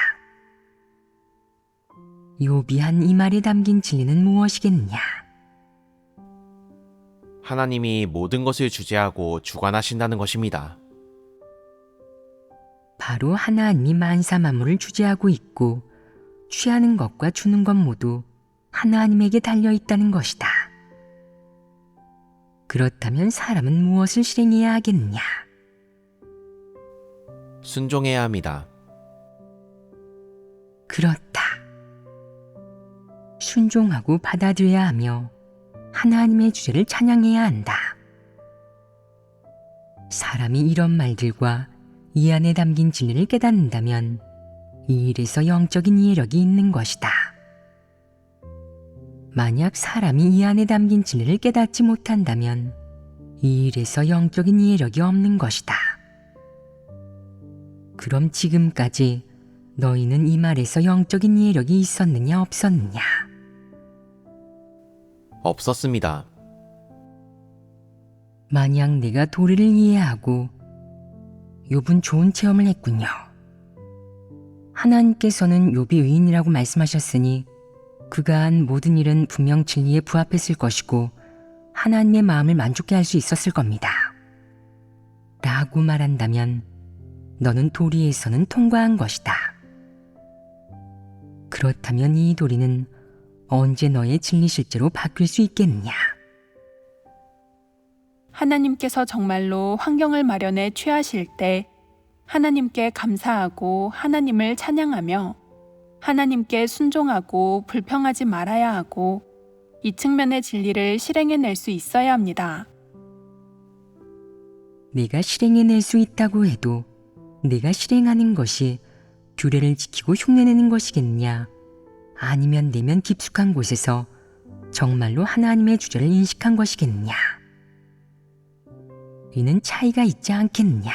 욥이 한 이 말에 담긴 진리는 무엇이겠느냐? 하나님이 모든 것을 주재하고 주관하신다는 것입니다. 바로 하나님이 만사 만물을 주재하고 있고 취하는 것과 주는 것 모두 하나님에게 달려 있다는 것이다. 그렇다면 사람은 무엇을 실행해야 하겠느냐? 순종해야 합니다. 그렇다. 순종하고 받아들여야 하며 하나님의 주제를 찬양해야 한다. 사람이 이런 말들과 이 안에 담긴 진리를 깨닫는다면 이 일에서 영적인 이해력이 있는 것이다. 만약 사람이 이 안에 담긴 진리를 깨닫지 못한다면 이 일에서 영적인 이해력이 없는 것이다. 그럼 지금까지 너희는 이 말에서 영적인 이해력이 있었느냐 없었느냐? 없었습니다. 만약 내가 도리를 이해하고 욥은 좋은 체험을 했군요. 하나님께서는 욥이 의인이라고 말씀하셨으니 그가 한 모든 일은 분명 진리에 부합했을 것이고 하나님의 마음을 만족해 할 수 있었을 겁니다. 라고 말한다면 너는 도리에서는 통과한 것이다. 그렇다면 이 도리는 언제 너의 진리 실제로 바뀔 수 있겠느냐? 하나님께서 정말로 환경을 마련해 취하실 때 하나님께 감사하고 하나님을 찬양하며 하나님께 순종하고 불평하지 말아야 하고 이 측면의 진리를 실행해낼 수 있어야 합니다. 내가 실행해낼 수 있다고 해도 내가 실행하는 것이 규례를 지키고 흉내내는 것이겠냐? 아니면 내면 깊숙한 곳에서 정말로 하나님의 주제를 인식한 것이겠냐? 이는 차이가 있지 않겠느냐?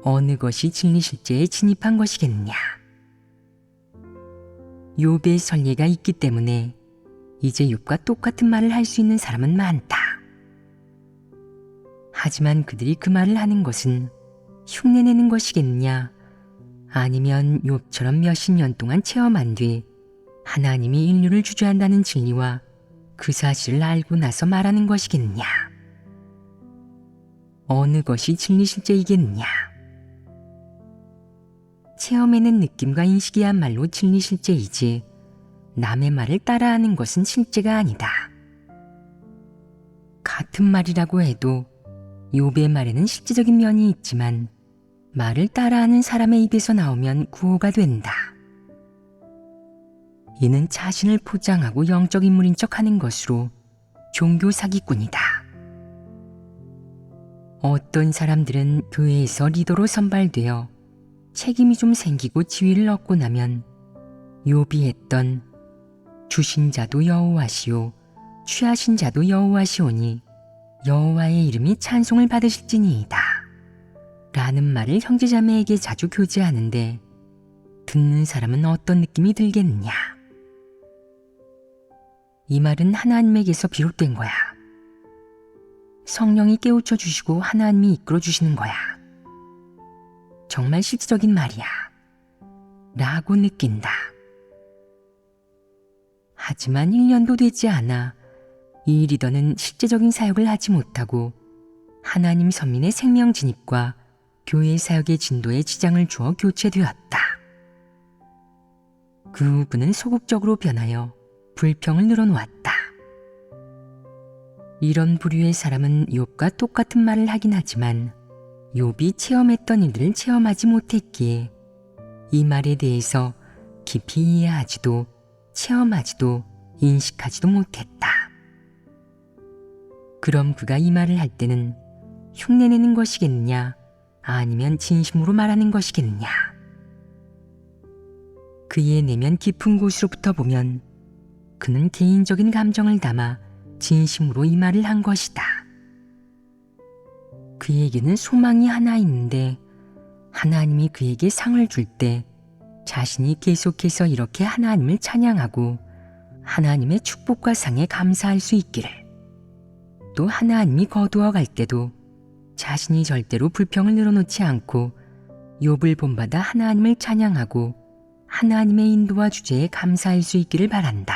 어느 것이 진리 실제에 진입한 것이겠느냐? 욥의 선례가 있기 때문에 이제 욥과 똑같은 말을 할 수 있는 사람은 많다. 하지만 그들이 그 말을 하는 것은 흉내내는 것이겠느냐? 아니면 욥처럼 몇십 년 동안 체험한 뒤 하나님이 인류를 주재한다는 진리와 그 사실을 알고 나서 말하는 것이겠느냐? 어느 것이 진리 실제이겠느냐? 체험해낸 느낌과 인식이야말로 진리 실제이지 남의 말을 따라하는 것은 실제가 아니다. 같은 말이라고 해도 욥의 말에는 실제적인 면이 있지만 말을 따라하는 사람의 입에서 나오면 구호가 된다. 이는 자신을 포장하고 영적 인물인 척하는 것으로 종교 사기꾼이다. 어떤 사람들은 교회에서 리더로 선발되어 책임이 좀 생기고 지위를 얻고 나면 욥이 했던 주신 자도 여호와시오 취하신 자도 여호와시오니 여호와의 이름이 찬송을 받으실지니이다 라는 말을 형제자매에게 자주 교제하는데 듣는 사람은 어떤 느낌이 들겠느냐? 이 말은 하나님에게서 비롯된 거야. 성령이 깨우쳐 주시고 하나님이 이끌어 주시는 거야. 정말 실질적인 말이야. 라고 느낀다. 하지만 1년도 되지 않아 이 리더는 실제적인 사역을 하지 못하고 하나님 선민의 생명 진입과 교회 사역의 진도에 지장을 주어 교체되었다. 그분은 소극적으로 변하여 불평을 늘어놓았다. 이런 부류의 사람은 욥과 똑같은 말을 하긴 하지만 욥이 체험했던 일들을 체험하지 못했기에 이 말에 대해서 깊이 이해하지도 체험하지도 인식하지도 못했다. 그럼 그가 이 말을 할 때는 흉내내는 것이겠느냐 아니면 진심으로 말하는 것이겠느냐? 그의 내면 깊은 곳으로부터 보면 그는 개인적인 감정을 담아 진심으로 이 말을 한 것이다. 그에게는 소망이 하나 있는데 하나님이 그에게 상을 줄 때 자신이 계속해서 이렇게 하나님을 찬양하고 하나님의 축복과 상에 감사할 수 있기를, 또 하나님이 거두어 갈 때도 자신이 절대로 불평을 늘어놓지 않고 욥을 본받아 하나님을 찬양하고 하나님의 인도와 주제에 감사할 수 있기를 바란다.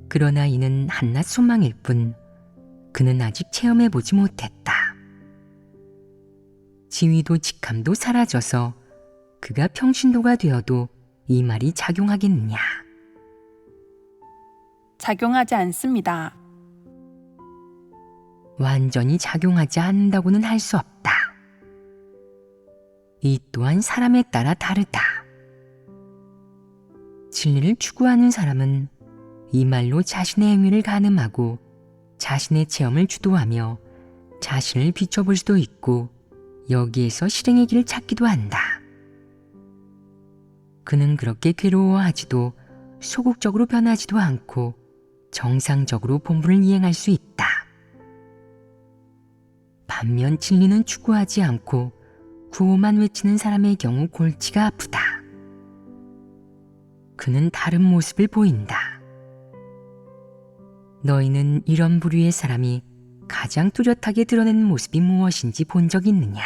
그러나 이는 한낱 소망일 뿐 그는 아직 체험해보지 못했다. 지위도 직함도 사라져서 그가 평신도가 되어도 이 말이 작용하겠느냐? 작용하지 않습니다. 완전히 작용하지 않는다고는 할 수 없다. 이 또한 사람에 따라 다르다. 진리를 추구하는 사람은 이 말로 자신의 행위를 가늠하고 자신의 체험을 주도하며 자신을 비춰볼 수도 있고 여기에서 실행의 길을 찾기도 한다. 그는 그렇게 괴로워하지도 소극적으로 변하지도 않고 정상적으로 본분을 이행할 수 있다. 반면 진리는 추구하지 않고 구호만 외치는 사람의 경우 골치가 아프다. 그는 다른 모습을 보인다. 너희는 이런 부류의 사람이 가장 뚜렷하게 드러내는 모습이 무엇인지 본 적 있느냐?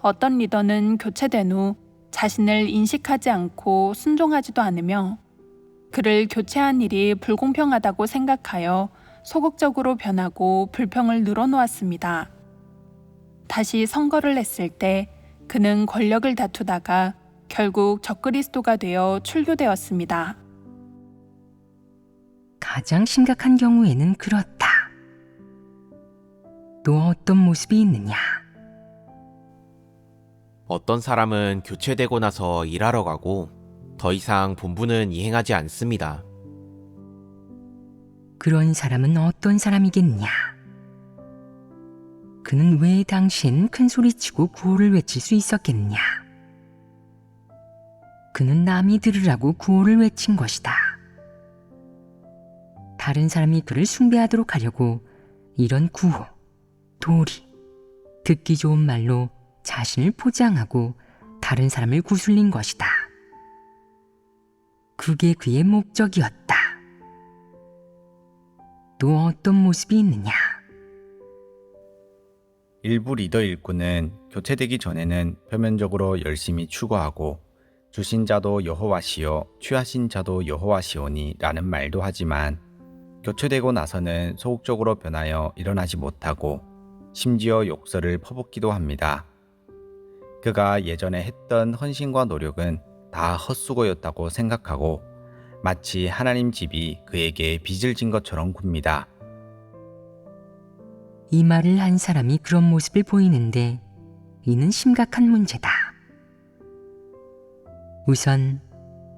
어떤 리더는 교체된 후 자신을 인식하지 않고 순종하지도 않으며 그를 교체한 일이 불공평하다고 생각하여 소극적으로 변하고 불평을 늘어놓았습니다. 다시 선거를 했을 때 그는 권력을 다투다가 결국 적그리스도가 되어 출교되었습니다. 가장 심각한 경우에는 그렇다. 또 어떤 모습이 있느냐? 어떤 사람은 교체되고 나서 일하러 가고 더 이상 본분은 이행하지 않습니다. 그런 사람은 어떤 사람이겠냐? 그는 왜 당시엔 큰 소리치고 구호를 외칠 수 있었겠냐? 그는 남이 들으라고 구호를 외친 것이다. 다른 사람이 그를 숭배하도록 하려고 이런 구호, 도리, 듣기 좋은 말로 자신을 포장하고 다른 사람을 구슬린 것이다. 그게 그의 목적이었다. 또 어떤 모습이 있느냐? 일부 리더 일꾼은 교체되기 전에는 표면적으로 열심히 추구하고 주신 자도 여호와시요 취하신 자도 여호와시오니 라는 말도 하지만 교체되고 나서는 소극적으로 변하여 일어나지 못하고 심지어 욕설을 퍼붓기도 합니다. 그가 예전에 했던 헌신과 노력은 다 헛수고였다고 생각하고 마치 하나님 집이 그에게 빚을 진 것처럼 굽니다. 이 말을 한 사람이 그런 모습을 보이는데 이는 심각한 문제다. 우선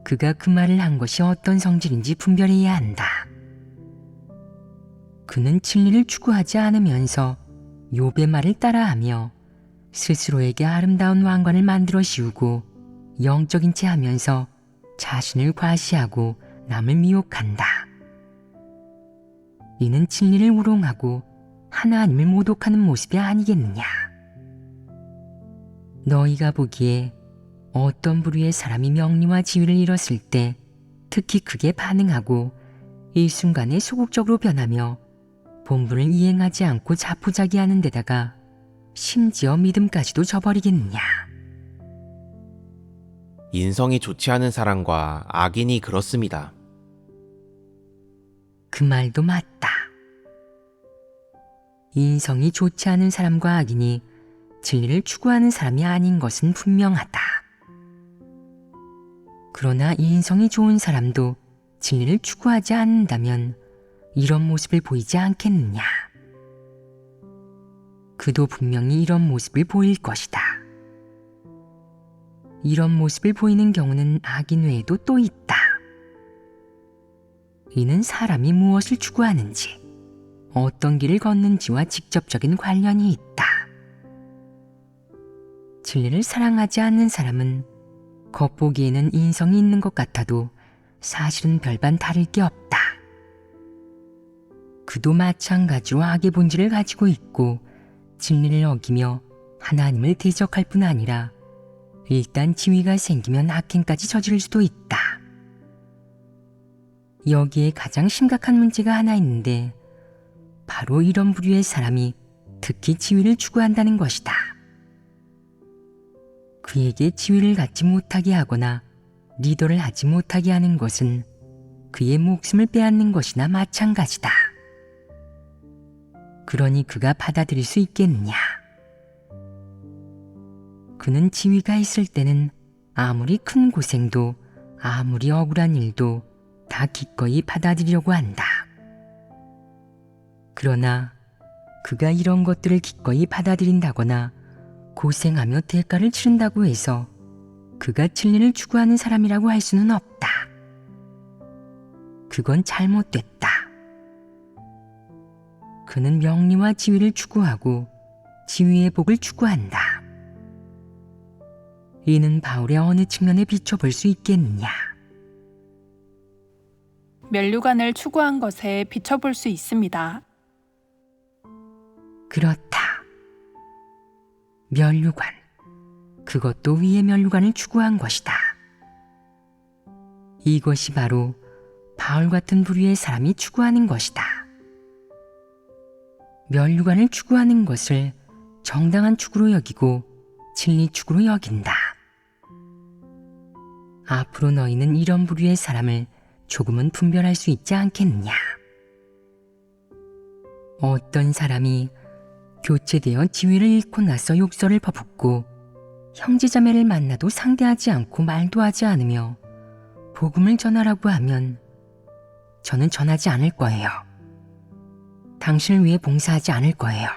그가 그 말을 한 것이 어떤 성질인지 분별해야 한다. 그는 진리를 추구하지 않으면서 욥의 말을 따라하며 스스로에게 아름다운 왕관을 만들어 씌우고 영적인 체 하면서 자신을 과시하고 남을 미혹한다. 이는 진리를 우롱하고 하나님을 모독하는 모습이 아니겠느냐. 너희가 보기에 어떤 부류의 사람이 명리와 지위를 잃었을 때 특히 크게 반응하고 일순간에 소극적으로 변하며 본분을 이행하지 않고 자포자기하는 데다가 심지어 믿음까지도 저버리겠느냐. 인성이 좋지 않은 사람과 악인이 그렇습니다. 그 말도 맞다. 인성이 좋지 않은 사람과 악인이 진리를 추구하는 사람이 아닌 것은 분명하다. 그러나 인성이 좋은 사람도 진리를 추구하지 않는다면 이런 모습을 보이지 않겠느냐. 그도 분명히 이런 모습을 보일 것이다. 이런 모습을 보이는 경우는 악인 외에도 또 있다. 이는 사람이 무엇을 추구하는지, 어떤 길을 걷는지와 직접적인 관련이 있다. 진리를 사랑하지 않는 사람은 겉보기에는 인성이 있는 것 같아도 사실은 별반 다를 게 없다. 그도 마찬가지로 악의 본질을 가지고 있고 진리를 어기며 하나님을 대적할 뿐 아니라 일단 지위가 생기면 악행까지 저지를 수도 있다. 여기에 가장 심각한 문제가 하나 있는데 바로 이런 부류의 사람이 특히 지위를 추구한다는 것이다. 그에게 지위를 갖지 못하게 하거나 리더를 하지 못하게 하는 것은 그의 목숨을 빼앗는 것이나 마찬가지다. 그러니 그가 받아들일 수 있겠느냐? 그는 지위가 있을 때는 아무리 큰 고생도 아무리 억울한 일도 다 기꺼이 받아들이려고 한다. 그러나 그가 이런 것들을 기꺼이 받아들인다거나 고생하며 대가를 치른다고 해서 그가 진리를 추구하는 사람이라고 할 수는 없다. 그건 잘못됐다. 그는 명리와 지위를 추구하고 지위의 복을 추구한다. 이는 바울의 어느 측면에 비춰볼 수 있겠느냐? 면류관을 추구한 것에 비춰볼 수 있습니다. 그렇다. 면류관. 그것도 위의 면류관을 추구한 것이다. 이것이 바로 바울 같은 부류의 사람이 추구하는 것이다. 면류관을 추구하는 것을 정당한 추구로 여기고 진리 추구로 여긴다. 앞으로 너희는 이런 부류의 사람을 조금은 분별할 수 있지 않겠느냐. 어떤 사람이 교체되어 지위를 잃고 나서 욕설을 퍼붓고 형제자매를 만나도 상대하지 않고 말도 하지 않으며 복음을 전하라고 하면 저는 전하지 않을 거예요. 당신을 위해 봉사하지 않을 거예요.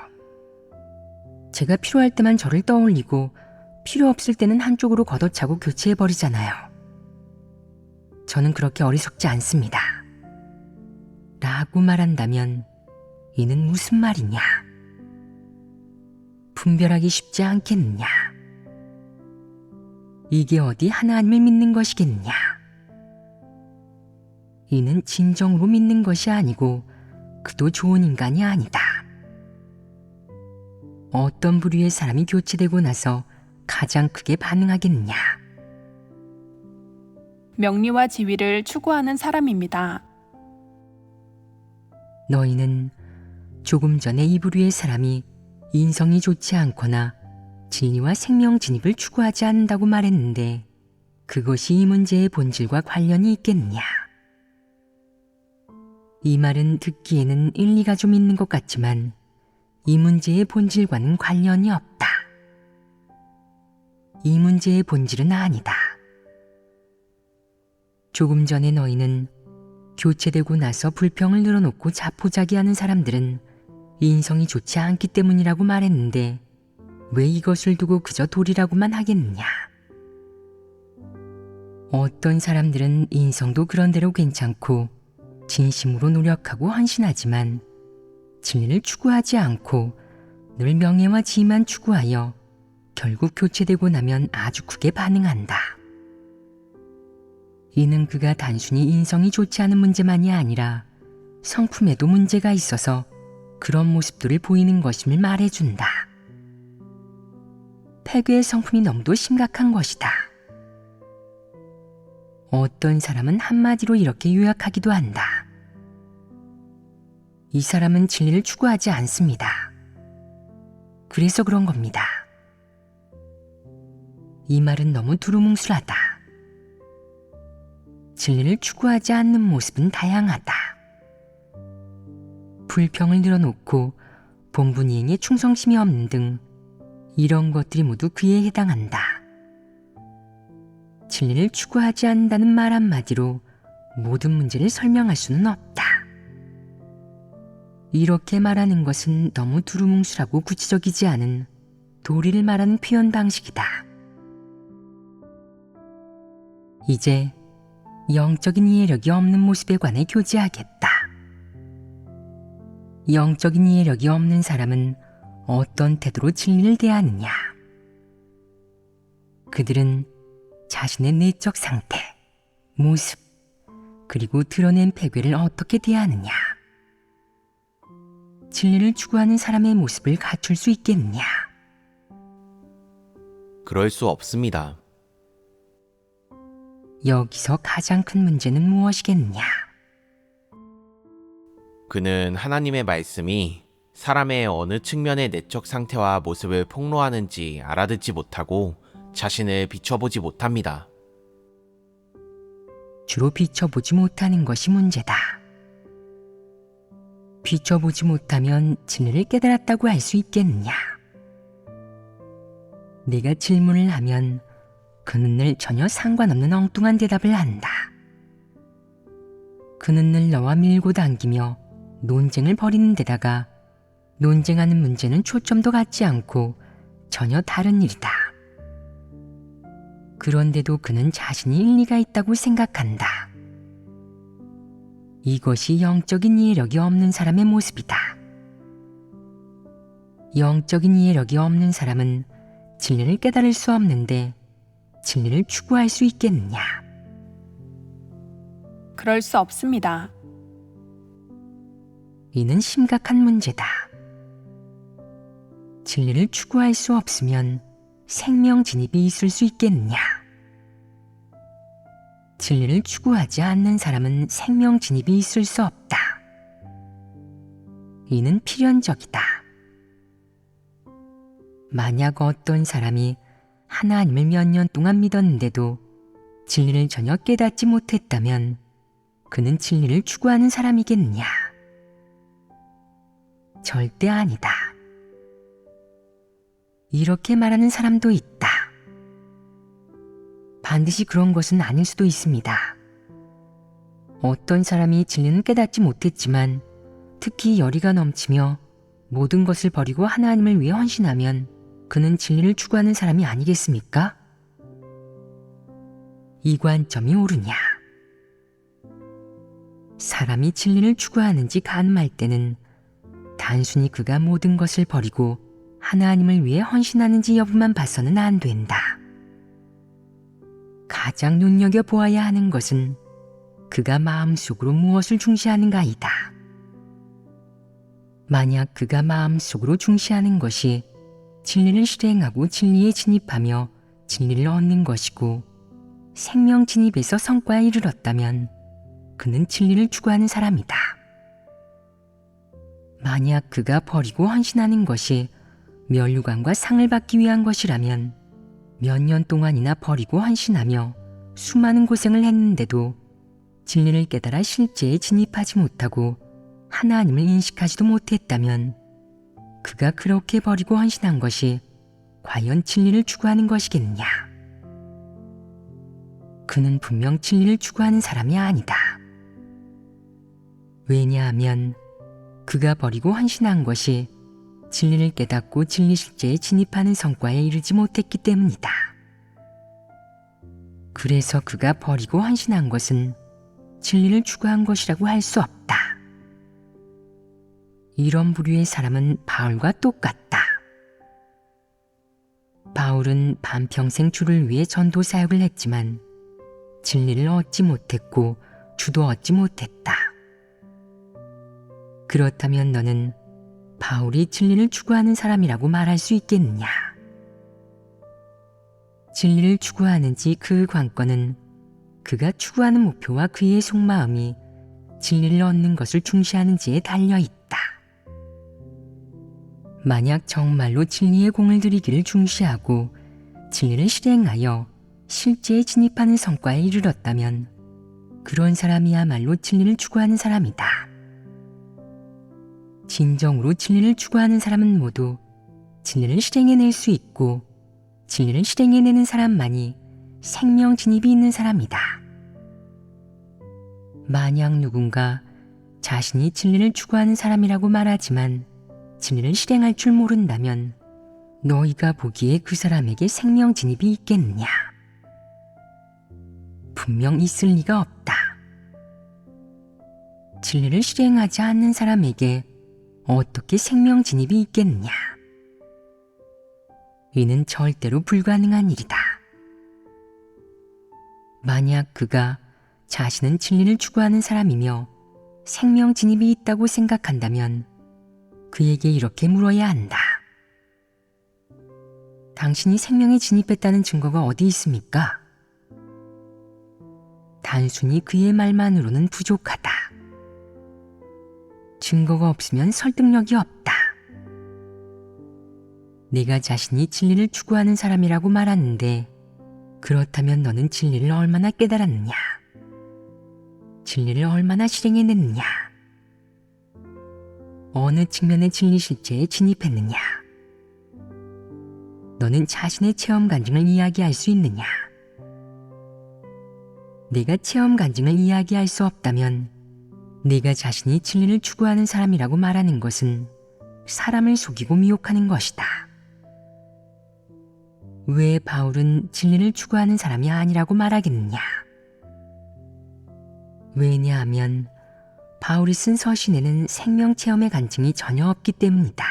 제가 필요할 때만 저를 떠올리고 필요 없을 때는 한쪽으로 걷어차고 교체해버리잖아요. 저는 그렇게 어리석지 않습니다. 라고 말한다면 이는 무슨 말이냐? 분별하기 쉽지 않겠느냐? 이게 어디 하나님을 믿는 것이겠느냐? 이는 진정으로 믿는 것이 아니고 그도 좋은 인간이 아니다. 어떤 부류의 사람이 교체되고 나서 가장 크게 반응하겠느냐? 명리와 지위를 추구하는 사람입니다. 너희는 조금 전에 이 부류의 사람이 인성이 좋지 않거나 진리와 생명 진입을 추구하지 않는다고 말했는데 그것이 이 문제의 본질과 관련이 있겠느냐? 이 말은 듣기에는 일리가 좀 있는 것 같지만 이 문제의 본질과는 관련이 없다. 이 문제의 본질은 아니다. 조금 전에 너희는 교체되고 나서 불평을 늘어놓고 자포자기하는 사람들은 인성이 좋지 않기 때문이라고 말했는데 왜 이것을 두고 그저 도리라고만 하겠느냐? 어떤 사람들은 인성도 그런대로 괜찮고 진심으로 노력하고 헌신하지만 진리를 추구하지 않고 늘 명예와 지위만 추구하여 결국 교체되고 나면 아주 크게 반응한다. 이는 그가 단순히 인성이 좋지 않은 문제만이 아니라 성품에도 문제가 있어서 그런 모습들을 보이는 것임을 말해준다. 폐괴의 성품이 너무도 심각한 것이다. 어떤 사람은 한마디로 이렇게 요약하기도 한다. 이 사람은 진리를 추구하지 않습니다. 그래서 그런 겁니다. 이 말은 너무 두루뭉술하다. 진리를 추구하지 않는 모습은 다양하다. 불평을 늘어놓고 본분 이행에 충성심이 없는 등 이런 것들이 모두 그에 해당한다. 진리를 추구하지 않는다는 말 한마디로 모든 문제를 설명할 수는 없다. 이렇게 말하는 것은 너무 두루뭉술하고 구체적이지 않은 도리를 말하는 표현 방식이다. 이제 영적인 이해력이 없는 모습에 관해 교제하겠다. 영적인 이해력이 없는 사람은 어떤 태도로 진리를 대하느냐? 그들은 자신의 내적 상태, 모습, 그리고 드러낸 패괴를 어떻게 대하느냐? 진리를 추구하는 사람의 모습을 갖출 수 있겠느냐? 그럴 수 없습니다. 여기서 가장 큰 문제는 무엇이겠느냐? 그는 하나님의 말씀이 사람의 어느 측면의 내적 상태와 모습을 폭로하는지 알아듣지 못하고 자신을 비춰보지 못합니다. 주로 비춰보지 못하는 것이 문제다. 비춰보지 못하면 진리를 깨달았다고 할 수 있겠느냐? 내가 질문을 하면 그는 늘 전혀 상관없는 엉뚱한 대답을 한다. 그는 늘 너와 밀고 당기며 논쟁을 벌이는 데다가 논쟁하는 문제는 초점도 같지 않고 전혀 다른 일이다. 그런데도 그는 자신이 일리가 있다고 생각한다. 이것이 영적인 이해력이 없는 사람의 모습이다. 영적인 이해력이 없는 사람은 진리를 깨달을 수 없는데 진리를 추구할 수 있겠느냐? 그럴 수 없습니다. 이는 심각한 문제다. 진리를 추구할 수 없으면 생명 진입이 있을 수 있겠느냐? 진리를 추구하지 않는 사람은 생명 진입이 있을 수 없다. 이는 필연적이다. 만약 어떤 사람이 하나님을 몇 년 동안 믿었는데도 진리를 전혀 깨닫지 못했다면 그는 진리를 추구하는 사람이겠느냐? 절대 아니다. 이렇게 말하는 사람도 있다. 반드시 그런 것은 아닐 수도 있습니다. 어떤 사람이 진리는 깨닫지 못했지만 특히 열의가 넘치며 모든 것을 버리고 하나님을 위해 헌신하면 그는 진리를 추구하는 사람이 아니겠습니까? 이 관점이 옳으냐? 사람이 진리를 추구하는지 가늠할 때는 단순히 그가 모든 것을 버리고 하나님을 위해 헌신하는지 여부만 봐서는 안 된다. 가장 눈여겨보아야 하는 것은 그가 마음속으로 무엇을 중시하는가이다. 만약 그가 마음속으로 중시하는 것이 진리를 실행하고 진리에 진입하며 진리를 얻는 것이고 생명 진입에서 성과에 이르렀다면 그는 진리를 추구하는 사람이다. 만약 그가 버리고 헌신하는 것이 면류관과 상을 받기 위한 것이라면 몇 년 동안이나 버리고 헌신하며 수많은 고생을 했는데도 진리를 깨달아 실제에 진입하지 못하고 하나님을 인식하지도 못했다면 그가 그렇게 버리고 헌신한 것이 과연 진리를 추구하는 것이겠느냐? 그는 분명 진리를 추구하는 사람이 아니다. 왜냐하면 그가 버리고 헌신한 것이 진리를 깨닫고 진리 실제에 진입하는 성과에 이르지 못했기 때문이다. 그래서 그가 버리고 헌신한 것은 진리를 추구한 것이라고 할 수 없다. 이런 부류의 사람은 바울과 똑같다. 바울은 반평생 주를 위해 전도 사역을 했지만 진리를 얻지 못했고 주도 얻지 못했다. 그렇다면 너는 바울이 진리를 추구하는 사람이라고 말할 수 있겠느냐? 진리를 추구하는지 그 관건은 그가 추구하는 목표와 그의 속마음이 진리를 얻는 것을 중시하는지에 달려있다. 만약 정말로 진리의 공을 들이기를 중시하고 진리를 실행하여 실제에 진입하는 성과에 이르렀다면 그런 사람이야말로 진리를 추구하는 사람이다. 진정으로 진리를 추구하는 사람은 모두 진리를 실행해낼 수 있고 진리를 실행해내는 사람만이 생명 진입이 있는 사람이다. 만약 누군가 자신이 진리를 추구하는 사람이라고 말하지만 진리를 실행할 줄 모른다면 너희가 보기에 그 사람에게 생명 진입이 있겠느냐? 분명 있을 리가 없다. 진리를 실행하지 않는 사람에게 어떻게 생명 진입이 있겠느냐? 이는 절대로 불가능한 일이다. 만약 그가 자신은 진리를 추구하는 사람이며 생명 진입이 있다고 생각한다면 그에게 이렇게 물어야 한다. 당신이 생명에 진입했다는 증거가 어디 있습니까? 단순히 그의 말만으로는 부족하다. 증거가 없으면 설득력이 없다. 내가 자신이 진리를 추구하는 사람이라고 말하는데 그렇다면 너는 진리를 얼마나 깨달았느냐? 진리를 얼마나 실행해냈느냐? 어느 측면의 진리 실제에 진입했느냐? 너는 자신의 체험 간증을 이야기할 수 있느냐? 내가 체험 간증을 이야기할 수 없다면 네가 자신이 진리를 추구하는 사람이라고 말하는 것은 사람을 속이고 미혹하는 것이다. 왜 바울은 진리를 추구하는 사람이 아니라고 말하겠느냐? 왜냐하면 바울이 쓴 서신에는 생명체험의 간증이 전혀 없기 때문이다.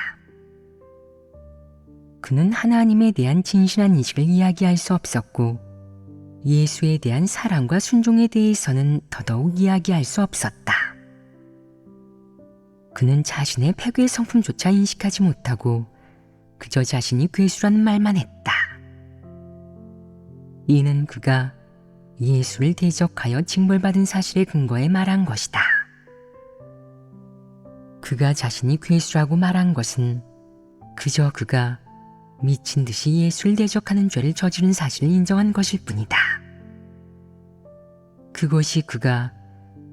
그는 하나님에 대한 진실한 인식을 이야기할 수 없었고 예수에 대한 사랑과 순종에 대해서는 더더욱 이야기할 수 없었다. 그는 자신의 패괴의 성품조차 인식하지 못하고 그저 자신이 괴수라는 말만 했다. 이는 그가 예수를 대적하여 징벌받은 사실에 근거해 말한 것이다. 그가 자신이 괴수라고 말한 것은 그저 그가 미친 듯이 예수를 대적하는 죄를 저지른 사실을 인정한 것일 뿐이다. 그것이 그가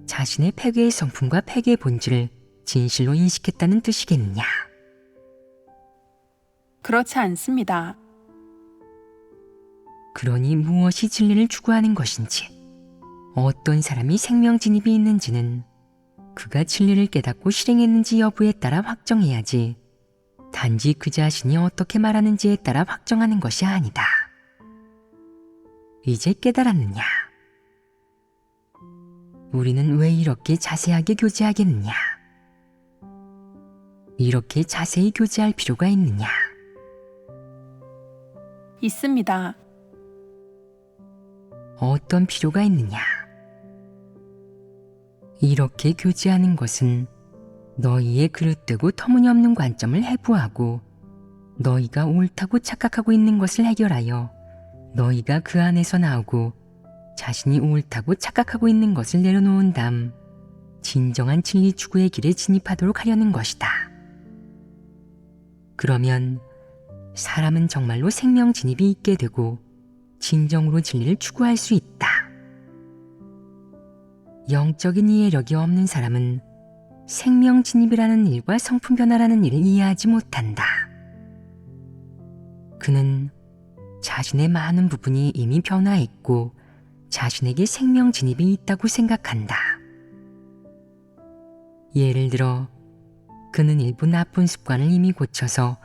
자신의 패괴의 성품과 패괴의 본질을 진실로 인식했다는 뜻이겠느냐? 그렇지 않습니다. 그러니 무엇이 진리를 추구하는 것인지, 어떤 사람이 생명 진입이 있는지는 그가 진리를 깨닫고 실행했는지 여부에 따라 확정해야지, 단지 그 자신이 어떻게 말하는지에 따라 확정하는 것이 아니다. 이제 깨달았느냐? 우리는 왜 이렇게 자세하게 교제하겠느냐? 이렇게 자세히 교제할 필요가 있느냐? 있습니다. 어떤 필요가 있느냐? 이렇게 교제하는 것은 너희의 그릇되고 터무니없는 관점을 해부하고 너희가 옳다고 착각하고 있는 것을 해결하여 너희가 그 안에서 나오고 자신이 옳다고 착각하고 있는 것을 내려놓은 다음 진정한 진리 추구의 길에 진입하도록 하려는 것이다. 그러면 사람은 정말로 생명 진입이 있게 되고 진정으로 진리를 추구할 수 있다. 영적인 이해력이 없는 사람은 생명 진입이라는 일과 성품 변화라는 일을 이해하지 못한다. 그는 자신의 많은 부분이 이미 변화했고 자신에게 생명 진입이 있다고 생각한다. 예를 들어 그는 일부 나쁜 습관을 이미 고쳐서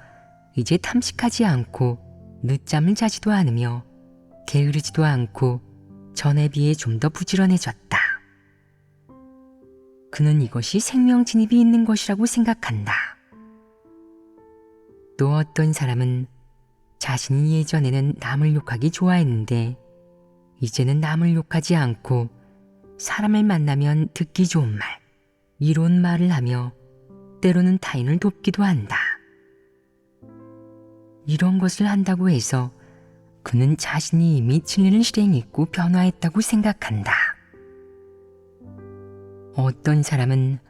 이제 탐식하지 않고 늦잠을 자지도 않으며 게으르지도 않고 전에 비해 좀 더 부지런해졌다. 그는 이것이 생명 진입이 있는 것이라고 생각한다. 또 어떤 사람은 자신이 예전에는 남을 욕하기 좋아했는데 이제는 남을 욕하지 않고 사람을 만나면 듣기 좋은 말, 이로운 말을 하며 때로는 타인을 돕기도 한다. 이런 것을 한다고 해서 그는 자신이 이미 진리를 실행했고 변화했다고 생각한다. 어떤 사람은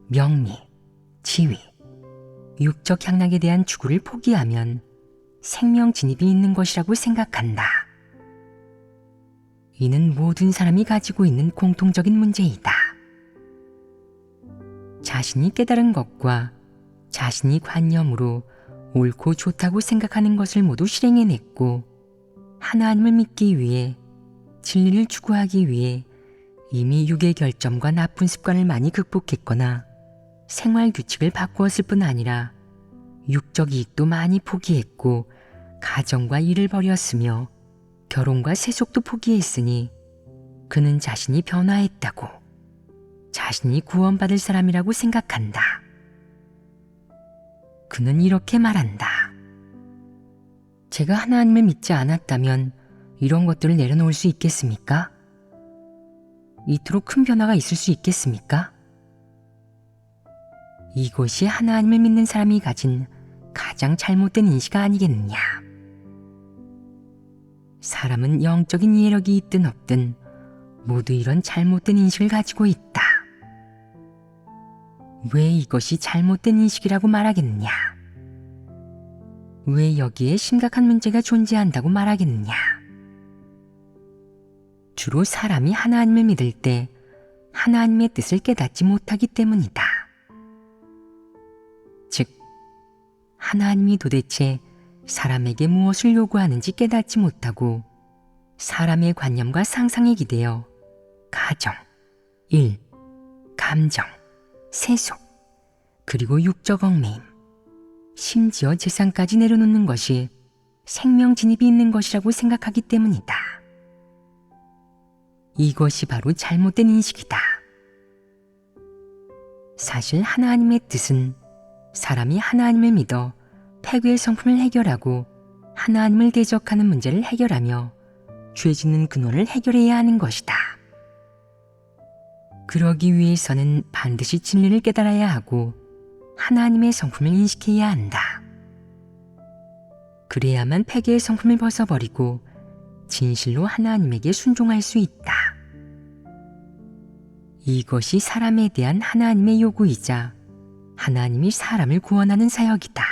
명리, 지위, 육적 향락에 대한 추구를 포기하면 생명 진입이 있는 것이라고 생각한다. 이는 모든 사람이 가지고 있는 공통적인 문제이다. 자신이 깨달은 것과 자신이 관념으로 옳고 좋다고 생각하는 것을 모두 실행해냈고 하나님을 믿기 위해 진리를 추구하기 위해 이미 육의 결점과 나쁜 습관을 많이 극복했거나 생활 규칙을 바꾸었을 뿐 아니라 육적 이익도 많이 포기했고 가정과 일을 버렸으며 결혼과 세속도 포기했으니 그는 자신이 변화했다고, 자신이 구원받을 사람이라고 생각한다. 그는 이렇게 말한다. 제가 하나님을 믿지 않았다면 이런 것들을 내려놓을 수 있겠습니까? 이토록 큰 변화가 있을 수 있겠습니까? 이것이 하나님을 믿는 사람이 가진 가장 잘못된 인식 아니겠느냐? 사람은 영적인 이해력이 있든 없든 모두 이런 잘못된 인식을 가지고 있다. 왜 이것이 잘못된 인식이라고 말하겠느냐? 왜 여기에 심각한 문제가 존재한다고 말하겠느냐? 주로 사람이 하나님을 믿을 때 하나님의 뜻을 깨닫지 못하기 때문이다. 즉, 하나님이 도대체 사람에게 무엇을 요구하는지 깨닫지 못하고 사람의 관념과 상상에 기대어 가정, 일, 감정, 세속, 그리고 육적 얽매임, 심지어 재산까지 내려놓는 것이 생명 진입이 있는 것이라고 생각하기 때문이다. 이것이 바로 잘못된 인식이다. 사실 하나님의 뜻은 사람이 하나님을 믿어 폐괴의 성품을 해결하고 하나님을 대적하는 문제를 해결하며 죄 짓는 근원을 해결해야 하는 것이다. 그러기 위해서는 반드시 진리를 깨달아야 하고 하나님의 성품을 인식해야 한다. 그래야만 폐괴의 성품을 벗어버리고 진실로 하나님에게 순종할 수 있다. 이것이 사람에 대한 하나님의 요구이자 하나님이 사람을 구원하는 사역이다.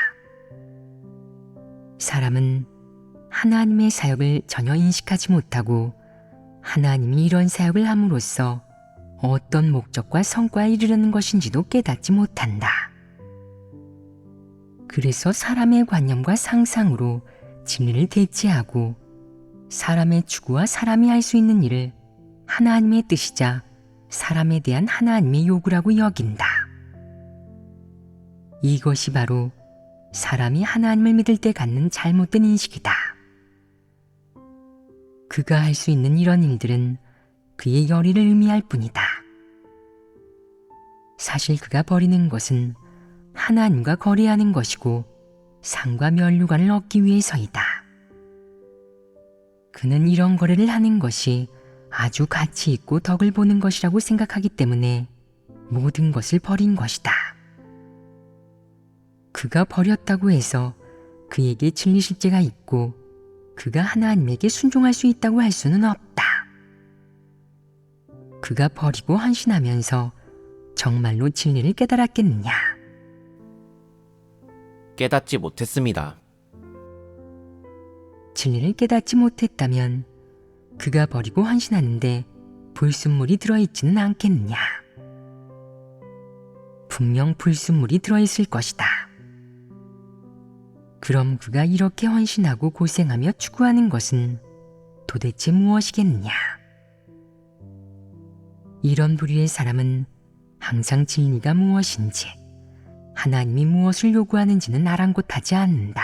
사람은 하나님의 사역을 전혀 인식하지 못하고 하나님이 이런 사역을 함으로써 어떤 목적과 성과에 이르려는 것인지도 깨닫지 못한다. 그래서 사람의 관념과 상상으로 진리를 대체하고 사람의 추구와 사람이 할 수 있는 일을 하나님의 뜻이자 사람에 대한 하나님의 요구라고 여긴다. 이것이 바로 사람이 하나님을 믿을 때 갖는 잘못된 인식이다. 그가 할 수 있는 이런 일들은 그의 열의를 의미할 뿐이다. 사실 그가 벌이는 것은 하나님과 거래하는 것이고 상과 면류관을 얻기 위해서이다. 그는 이런 거래를 하는 것이 아주 가치 있고 덕을 보는 것이라고 생각하기 때문에 모든 것을 버린 것이다. 그가 버렸다고 해서 그에게 진리실제가 있고 그가 하나님에게 순종할 수 있다고 할 수는 없다. 그가 버리고 헌신하면서 정말로 진리를 깨달았겠느냐? 깨닫지 못했습니다. 진리를 깨닫지 못했다면 그가 버리고 헌신하는데 불순물이 들어있지는 않겠느냐? 분명 불순물이 들어있을 것이다. 그럼 그가 이렇게 헌신하고 고생하며 추구하는 것은 도대체 무엇이겠느냐? 이런 부류의 사람은 항상 진리가 무엇인지 하나님이 무엇을 요구하는지는 아랑곳하지 않는다.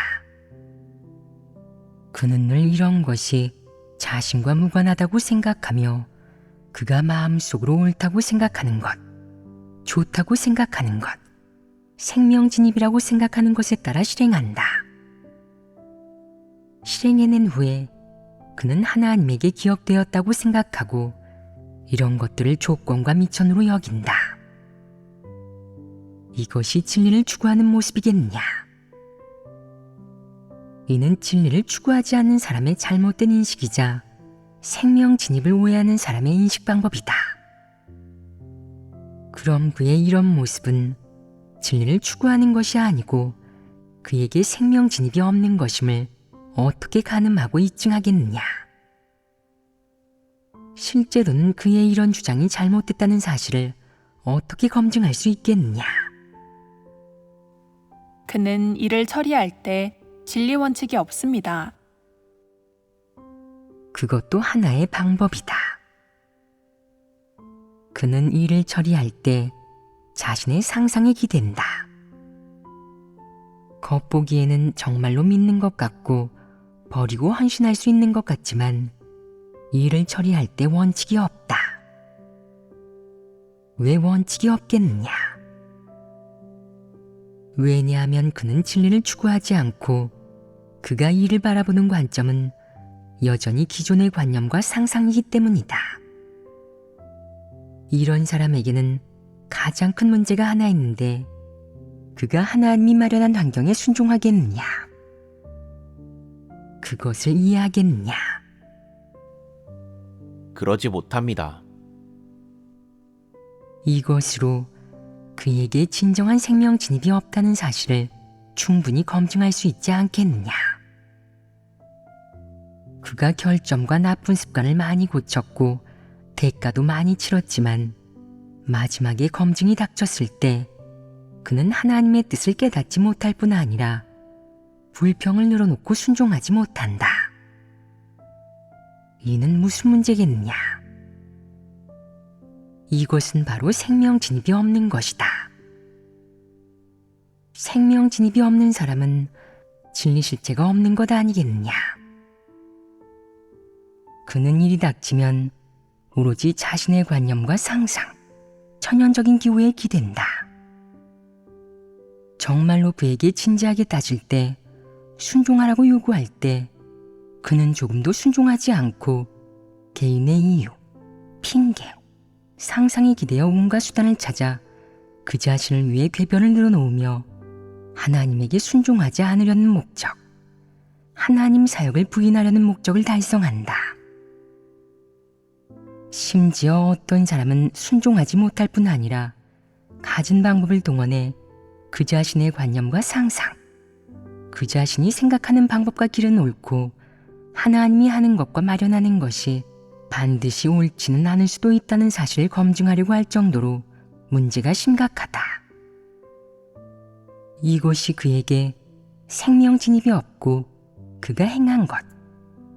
그는 늘 이런 것이 자신과 무관하다고 생각하며 그가 마음속으로 옳다고 생각하는 것, 좋다고 생각하는 것, 생명진입이라고 생각하는 것에 따라 실행한다. 실행해낸 후에 그는 하나님에게 기억되었다고 생각하고 이런 것들을 조건과 미천으로 여긴다. 이것이 진리를 추구하는 모습이겠느냐? 이는 진리를 추구하지 않는 사람의 잘못된 인식이자 생명 진입을 오해하는 사람의 인식 방법이다. 그럼 그의 이런 모습은 진리를 추구하는 것이 아니고 그에게 생명 진입이 없는 것임을 어떻게 가늠하고 입증하겠느냐? 실제로는 그의 이런 주장이 잘못됐다는 사실을 어떻게 검증할 수 있겠느냐? 그는 일을 처리할 때 진리 원칙이 없습니다. 그것도 하나의 방법이다. 그는 일을 처리할 때 자신의 상상에 기댄다. 겉보기에는 정말로 믿는 것 같고 버리고 헌신할 수 있는 것 같지만 일을 처리할 때 원칙이 없다. 왜 원칙이 없겠느냐? 왜냐하면 그는 진리를 추구하지 않고 그가 이를 바라보는 관점은 여전히 기존의 관념과 상상이기 때문이다. 이런 사람에게는 가장 큰 문제가 하나 있는데 그가 하나님이 마련한 환경에 순종하겠느냐? 그것을 이해하겠느냐? 그러지 못합니다. 이것으로 그에게 진정한 생명 진입이 없다는 사실을 충분히 검증할 수 있지 않겠느냐? 그가 결점과 나쁜 습관을 많이 고쳤고 대가도 많이 치렀지만 마지막에 검증이 닥쳤을 때 그는 하나님의 뜻을 깨닫지 못할 뿐 아니라 불평을 늘어놓고 순종하지 못한다. 이는 무슨 문제겠느냐? 이것은 바로 생명 진입이 없는 것이다. 생명 진입이 없는 사람은 진리 실체가 없는 것 아니겠느냐? 그는 일이 닥치면 오로지 자신의 관념과 상상, 천연적인 기호에 기댄다. 정말로 그에게 진지하게 따질 때, 순종하라고 요구할 때 그는 조금도 순종하지 않고 개인의 이유, 핑계, 상상에 기대어 온갖 수단을 찾아 그 자신을 위해 궤변을 늘어놓으며 하나님에게 순종하지 않으려는 목적, 하나님 사역을 부인하려는 목적을 달성한다. 심지어 어떤 사람은 순종하지 못할 뿐 아니라 가진 방법을 동원해 그 자신의 관념과 상상, 그 자신이 생각하는 방법과 길은 옳고 하나님이 하는 것과 마련하는 것이 반드시 옳지는 않을 수도 있다는 사실을 검증하려고 할 정도로 문제가 심각하다. 이것이 그에게 생명 진입이 없고 그가 행한 것,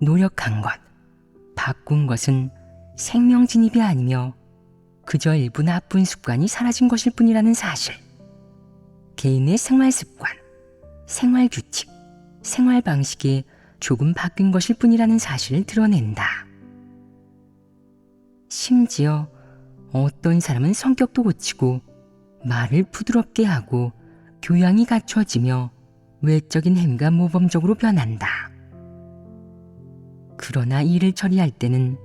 노력한 것, 바꾼 것은 생명 진입이 아니며 그저 일부 나쁜 습관이 사라진 것일 뿐이라는 사실. 개인의 생활 습관, 생활 규칙, 생활 방식이 조금 바뀐 것일 뿐이라는 사실을 드러낸다. 심지어 어떤 사람은 성격도 고치고 말을 부드럽게 하고 교양이 갖춰지며 외적인 행위가 모범적으로 변한다. 그러나 일을 처리할 때는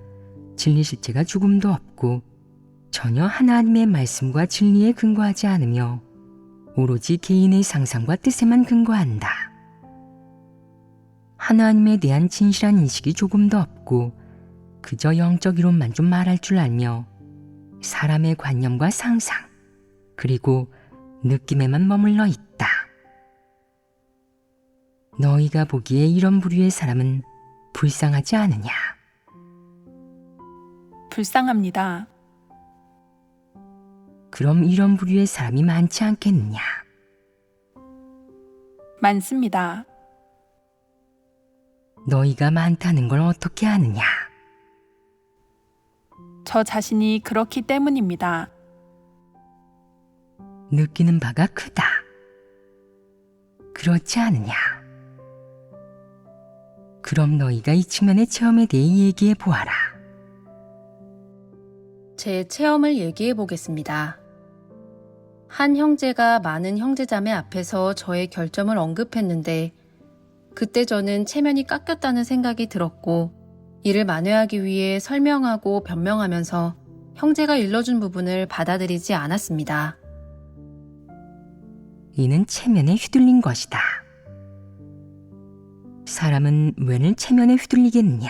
진리 실체가 조금도 없고 전혀 하나님의 말씀과 진리에 근거하지 않으며 오로지 개인의 상상과 뜻에만 근거한다. 하나님에 대한 진실한 인식이 조금도 없고 그저 영적 이론만 좀 말할 줄 알며 사람의 관념과 상상 그리고 느낌에만 머물러 있다. 너희가 보기에 이런 부류의 사람은 불쌍하지 않으냐? 불쌍합니다. 그럼 이런 부류의 사람이 많지 않겠느냐? 많습니다. 너희가 많다는 걸 어떻게 아느냐? 저 자신이 그렇기 때문입니다. 느끼는 바가 크다. 그렇지 않느냐? 그럼 너희가 이 측면의 체험에 대해 얘기해 보아라. 제 체험을 얘기해 보겠습니다. 한 형제가 많은 형제자매 앞에서 저의 결점을 언급했는데 그때 저는 체면이 깎였다는 생각이 들었고 이를 만회하기 위해 설명하고 변명하면서 형제가 일러준 부분을 받아들이지 않았습니다. 이는 체면에 휘둘린 것이다. 사람은 웬을 체면에 휘둘리겠느냐?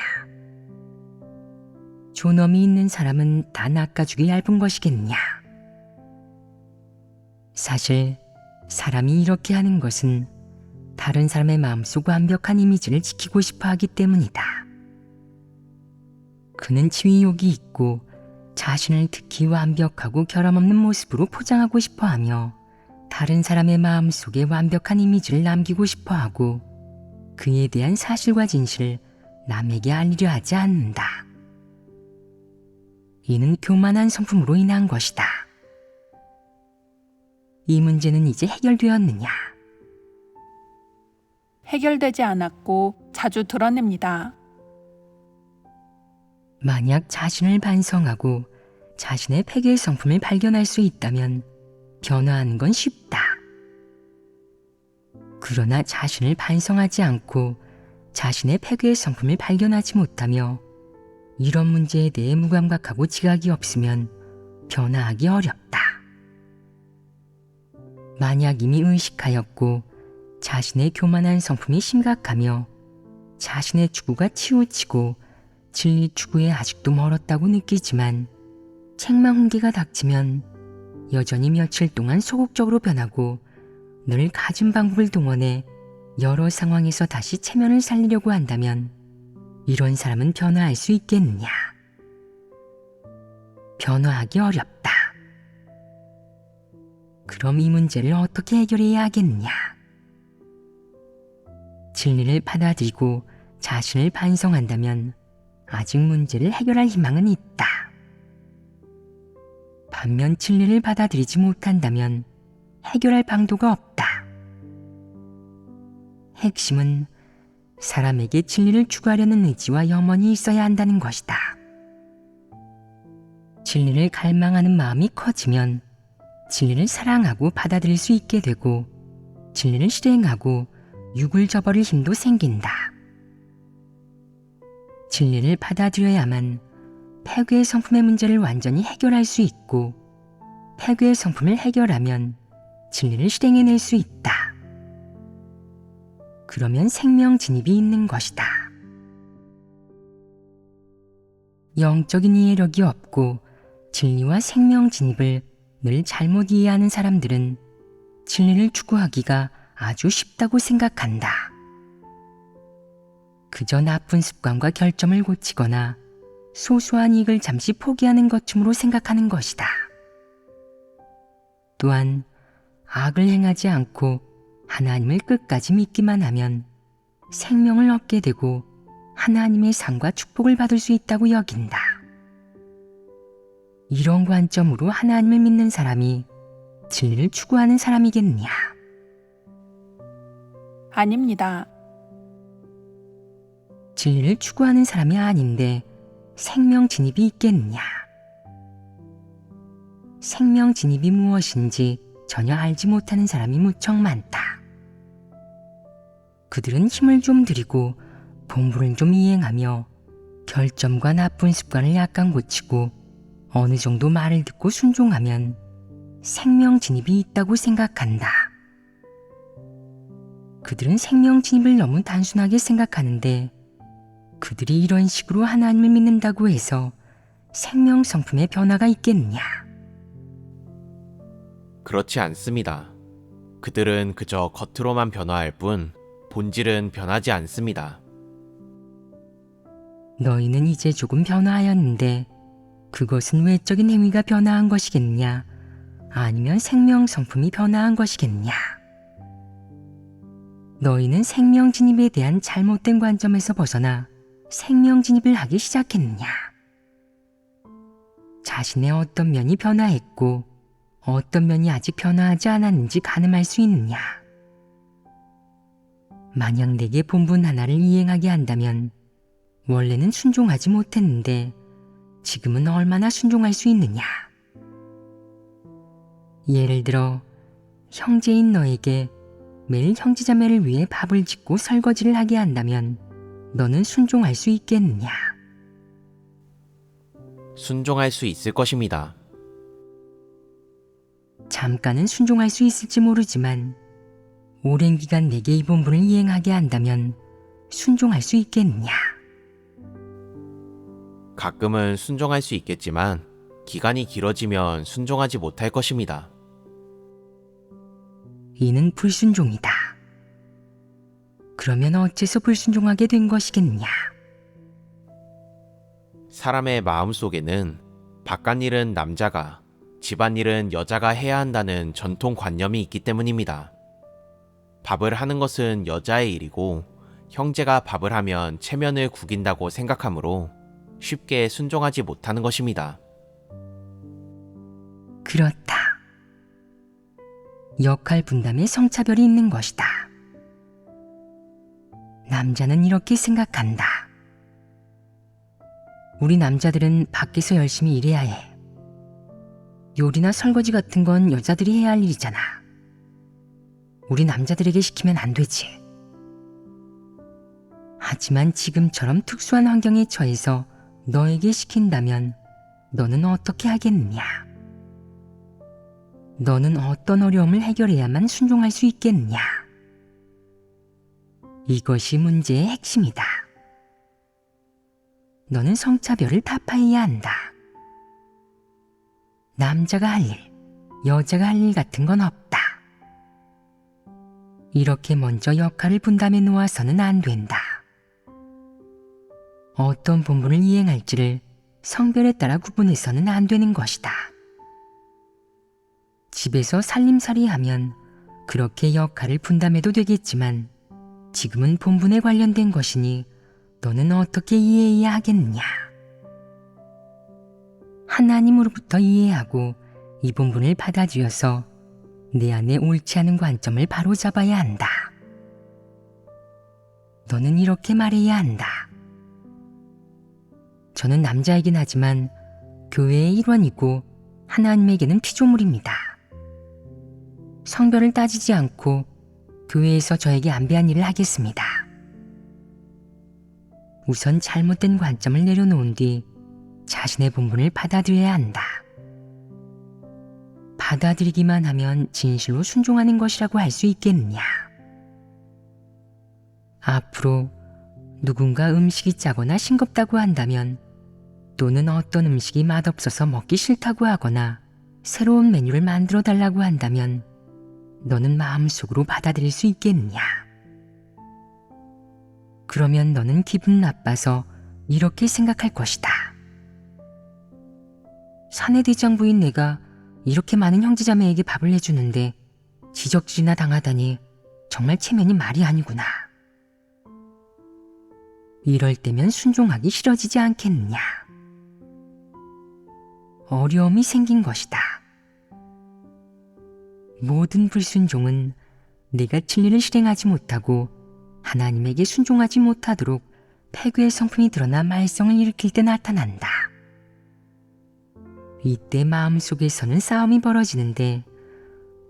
존엄이 있는 사람은 다 낚아주기 얇은 것이겠느냐? 사실 사람이 이렇게 하는 것은 다른 사람의 마음속 완벽한 이미지를 지키고 싶어 하기 때문이다. 그는 지위욕이 있고 자신을 특히 완벽하고 결함없는 모습으로 포장하고 싶어 하며 다른 사람의 마음속에 완벽한 이미지를 남기고 싶어 하고 그에 대한 사실과 진실을 남에게 알리려 하지 않는다. 이는 교만한 성품으로 인한 것이다. 이 문제는 이제 해결되었느냐? 해결되지 않았고 자주 드러냅니다. 만약 자신을 반성하고 자신의 폐괴의 성품을 발견할 수 있다면 변화하는 건 쉽다. 그러나 자신을 반성하지 않고 자신의 폐괴의 성품을 발견하지 못하며 이런 문제에 대해 무감각하고 지각이 없으면 변화하기 어렵다. 만약 이미 의식하였고 자신의 교만한 성품이 심각하며 자신의 추구가 치우치고 진리 추구에 아직도 멀었다고 느끼지만 책망훈계가 닥치면 여전히 며칠 동안 소극적으로 변하고 늘 가진 방법을 동원해 여러 상황에서 다시 체면을 살리려고 한다면 이런 사람은 변화할 수 있겠느냐? 변화하기 어렵다. 그럼 이 문제를 어떻게 해결해야 하겠느냐? 진리를 받아들이고 자신을 반성한다면 아직 문제를 해결할 희망은 있다. 반면 진리를 받아들이지 못한다면 해결할 방도가 없다. 핵심은 사람에게 진리를 추구하려는 의지와 염원이 있어야 한다는 것이다. 진리를 갈망하는 마음이 커지면 진리를 사랑하고 받아들일 수 있게 되고 진리를 실행하고 육을 저버릴 힘도 생긴다. 진리를 받아들여야만 폐괴의 성품의 문제를 완전히 해결할 수 있고 폐괴의 성품을 해결하면 진리를 실행해낼 수 있다. 그러면 생명 진입이 있는 것이다. 영적인 이해력이 없고 진리와 생명 진입을 늘 잘못 이해하는 사람들은 진리를 추구하기가 아주 쉽다고 생각한다. 그저 나쁜 습관과 결점을 고치거나 소소한 이익을 잠시 포기하는 것쯤으로 생각하는 것이다. 또한 악을 행하지 않고 하나님을 끝까지 믿기만 하면 생명을 얻게 되고 하나님의 상과 축복을 받을 수 있다고 여긴다. 이런 관점으로 하나님을 믿는 사람이 진리를 추구하는 사람이겠냐? 아닙니다. 진리를 추구하는 사람이 아닌데 생명 진입이 있겠냐? 생명 진입이 무엇인지 전혀 알지 못하는 사람이 무척 많다. 그들은 힘을 좀 들이고 본분을 좀 이행하며 결점과 나쁜 습관을 약간 고치고 어느 정도 말을 듣고 순종하면 생명 진입이 있다고 생각한다. 그들은 생명 진입을 너무 단순하게 생각하는데 그들이 이런 식으로 하나님을 믿는다고 해서 생명 성품의 변화가 있겠냐? 그렇지 않습니다. 그들은 그저 겉으로만 변화할 뿐 본질은 변하지 않습니다. 너희는 이제 조금 변화하였는데 그것은 외적인 행위가 변화한 것이겠냐? 아니면 생명 성품이 변화한 것이겠냐? 너희는 생명 진입에 대한 잘못된 관점에서 벗어나 생명 진입을 하기 시작했느냐? 자신의 어떤 면이 변화했고 어떤 면이 아직 변화하지 않았는지 가늠할 수 있느냐? 만약 내게 본분 하나를 이행하게 한다면 원래는 순종하지 못했는데 지금은 얼마나 순종할 수 있느냐? 예를 들어 형제인 너에게 매일 형제자매를 위해 밥을 짓고 설거지를 하게 한다면 너는 순종할 수 있겠느냐? 순종할 수 있을 것입니다. 잠깐은 순종할 수 있을지 모르지만 오랜 기간 내게 이 본분을 이행하게 한다면 순종할 수 있겠느냐? 가끔은 순종할 수 있겠지만 기간이 길어지면 순종하지 못할 것입니다. 이는 불순종이다. 그러면 어째서 불순종하게 된 것이겠냐? 사람의 마음속에는 바깥일은 남자가, 집안일은 여자가 해야 한다는 전통관념이 있기 때문입니다. 밥을 하는 것은 여자의 일이고 형제가 밥을 하면 체면을 구긴다고 생각하므로 쉽게 순종하지 못하는 것입니다. 그렇다. 역할 분담에 성차별이 있는 것이다. 남자는 이렇게 생각한다. 우리 남자들은 밖에서 열심히 일해야 해. 요리나 설거지 같은 건 여자들이 해야 할 일이잖아. 우리 남자들에게 시키면 안 되지. 하지만 지금처럼 특수한 환경에 처해서 너에게 시킨다면 너는 어떻게 하겠느냐? 너는 어떤 어려움을 해결해야만 순종할 수 있겠냐? 이것이 문제의 핵심이다. 너는 성차별을 타파해야 한다. 남자가 할 일, 여자가 할 일 같은 건 없다. 이렇게 먼저 역할을 분담해 놓아서는 안 된다. 어떤 본분을 이행할지를 성별에 따라 구분해서는 안 되는 것이다. 집에서 살림살이 하면 그렇게 역할을 분담해도 되겠지만 지금은 본분에 관련된 것이니 너는 어떻게 이해해야 하겠느냐? 하나님으로부터 이해하고 이 본분을 받아들여서 내 안에 옳지 않은 관점을 바로잡아야 한다. 너는 이렇게 말해야 한다. 저는 남자이긴 하지만 교회의 일원이고 하나님에게는 피조물입니다. 성별을 따지지 않고 교회에서 저에게 안배한 일을 하겠습니다. 우선 잘못된 관점을 내려놓은 뒤 자신의 본분을 받아들여야 한다. 받아들이기만 하면 진실로 순종하는 것이라고 할 수 있겠느냐? 앞으로 누군가 음식이 짜거나 싱겁다고 한다면 또는 어떤 음식이 맛없어서 먹기 싫다고 하거나 새로운 메뉴를 만들어 달라고 한다면 너는 마음속으로 받아들일 수 있겠느냐? 그러면 너는 기분 나빠서 이렇게 생각할 것이다. 사내 대장부인 내가 이렇게 많은 형제자매에게 밥을 해주는데 지적질이나 당하다니 정말 체면이 말이 아니구나. 이럴 때면 순종하기 싫어지지 않겠느냐. 어려움이 생긴 것이다. 모든 불순종은 내가 진리를 실행하지 못하고 하나님에게 순종하지 못하도록 폐괴의 성품이 드러나 말썽을 일으킬 때 나타난다. 이때 마음속에서는 싸움이 벌어지는데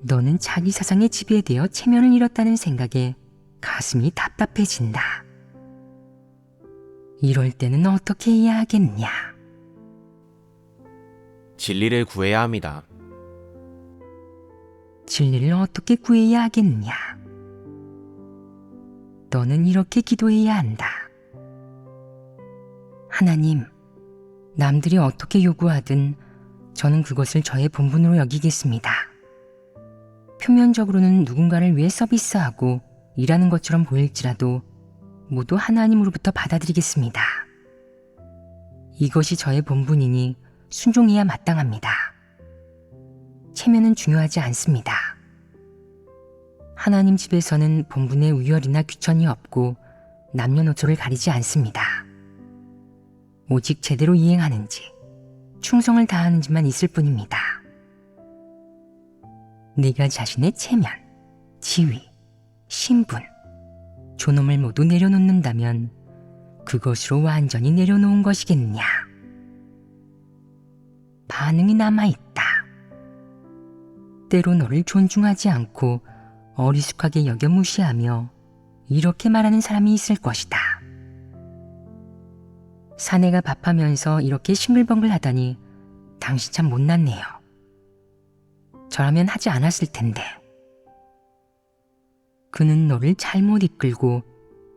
너는 자기 사상에 지배되어 체면을 잃었다는 생각에 가슴이 답답해진다. 이럴 때는 어떻게 해야 하겠냐? 진리를 구해야 합니다. 진리를 어떻게 구해야 하겠냐? 너는 이렇게 기도해야 한다. 하나님, 남들이 어떻게 요구하든 저는 그것을 저의 본분으로 여기겠습니다. 표면적으로는 누군가를 위해 서비스하고 일하는 것처럼 보일지라도 모두 하나님으로부터 받아들이겠습니다. 이것이 저의 본분이니 순종해야 마땅합니다. 체면은 중요하지 않습니다. 하나님 집에서는 본분에 우열이나 귀천이 없고 남녀노소를 가리지 않습니다. 오직 제대로 이행하는지 충성을 다하는지만 있을 뿐입니다. 내가 자신의 체면, 지위, 신분, 존엄을 모두 내려놓는다면 그것으로 완전히 내려놓은 것이겠느냐. 반응이 남아있다. 때로 너를 존중하지 않고 어리숙하게 여겨 무시하며 이렇게 말하는 사람이 있을 것이다. 사내가 밥하면서 이렇게 싱글벙글 하다니 당신 참 못났네요. 저라면 하지 않았을 텐데. 그는 너를 잘못 이끌고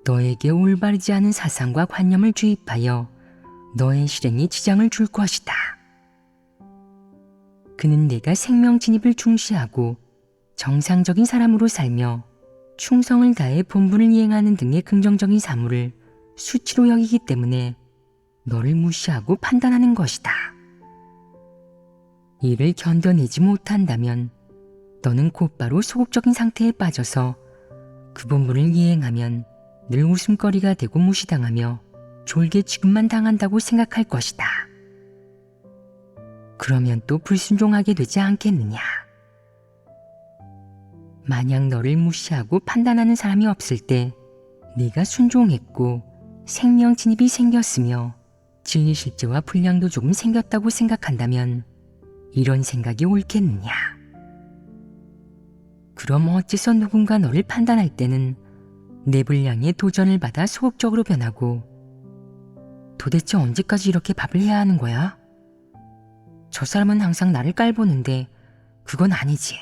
너에게 올바르지 않은 사상과 관념을 주입하여 너의 실행에 지장을 줄 것이다. 그는 내가 생명 진입을 중시하고 정상적인 사람으로 살며 충성을 다해 본분을 이행하는 등의 긍정적인 사물을 수치로 여기기 때문에 너를 무시하고 판단하는 것이다. 이를 견뎌내지 못한다면 너는 곧바로 소극적인 상태에 빠져서 그 본분을 이행하면 늘 웃음거리가 되고 무시당하며 졸개 취급만 당한다고 생각할 것이다. 그러면 또 불순종하게 되지 않겠느냐. 만약 너를 무시하고 판단하는 사람이 없을 때 네가 순종했고 생명 진입이 생겼으며 진리 실제와 분량도 조금 생겼다고 생각한다면 이런 생각이 옳겠느냐. 그럼 어째서 누군가 너를 판단할 때는 내 분량에 도전을 받아 소극적으로 변하고 도대체 언제까지 이렇게 밥을 해야 하는 거야? 저 사람은 항상 나를 깔보는데 그건 아니지.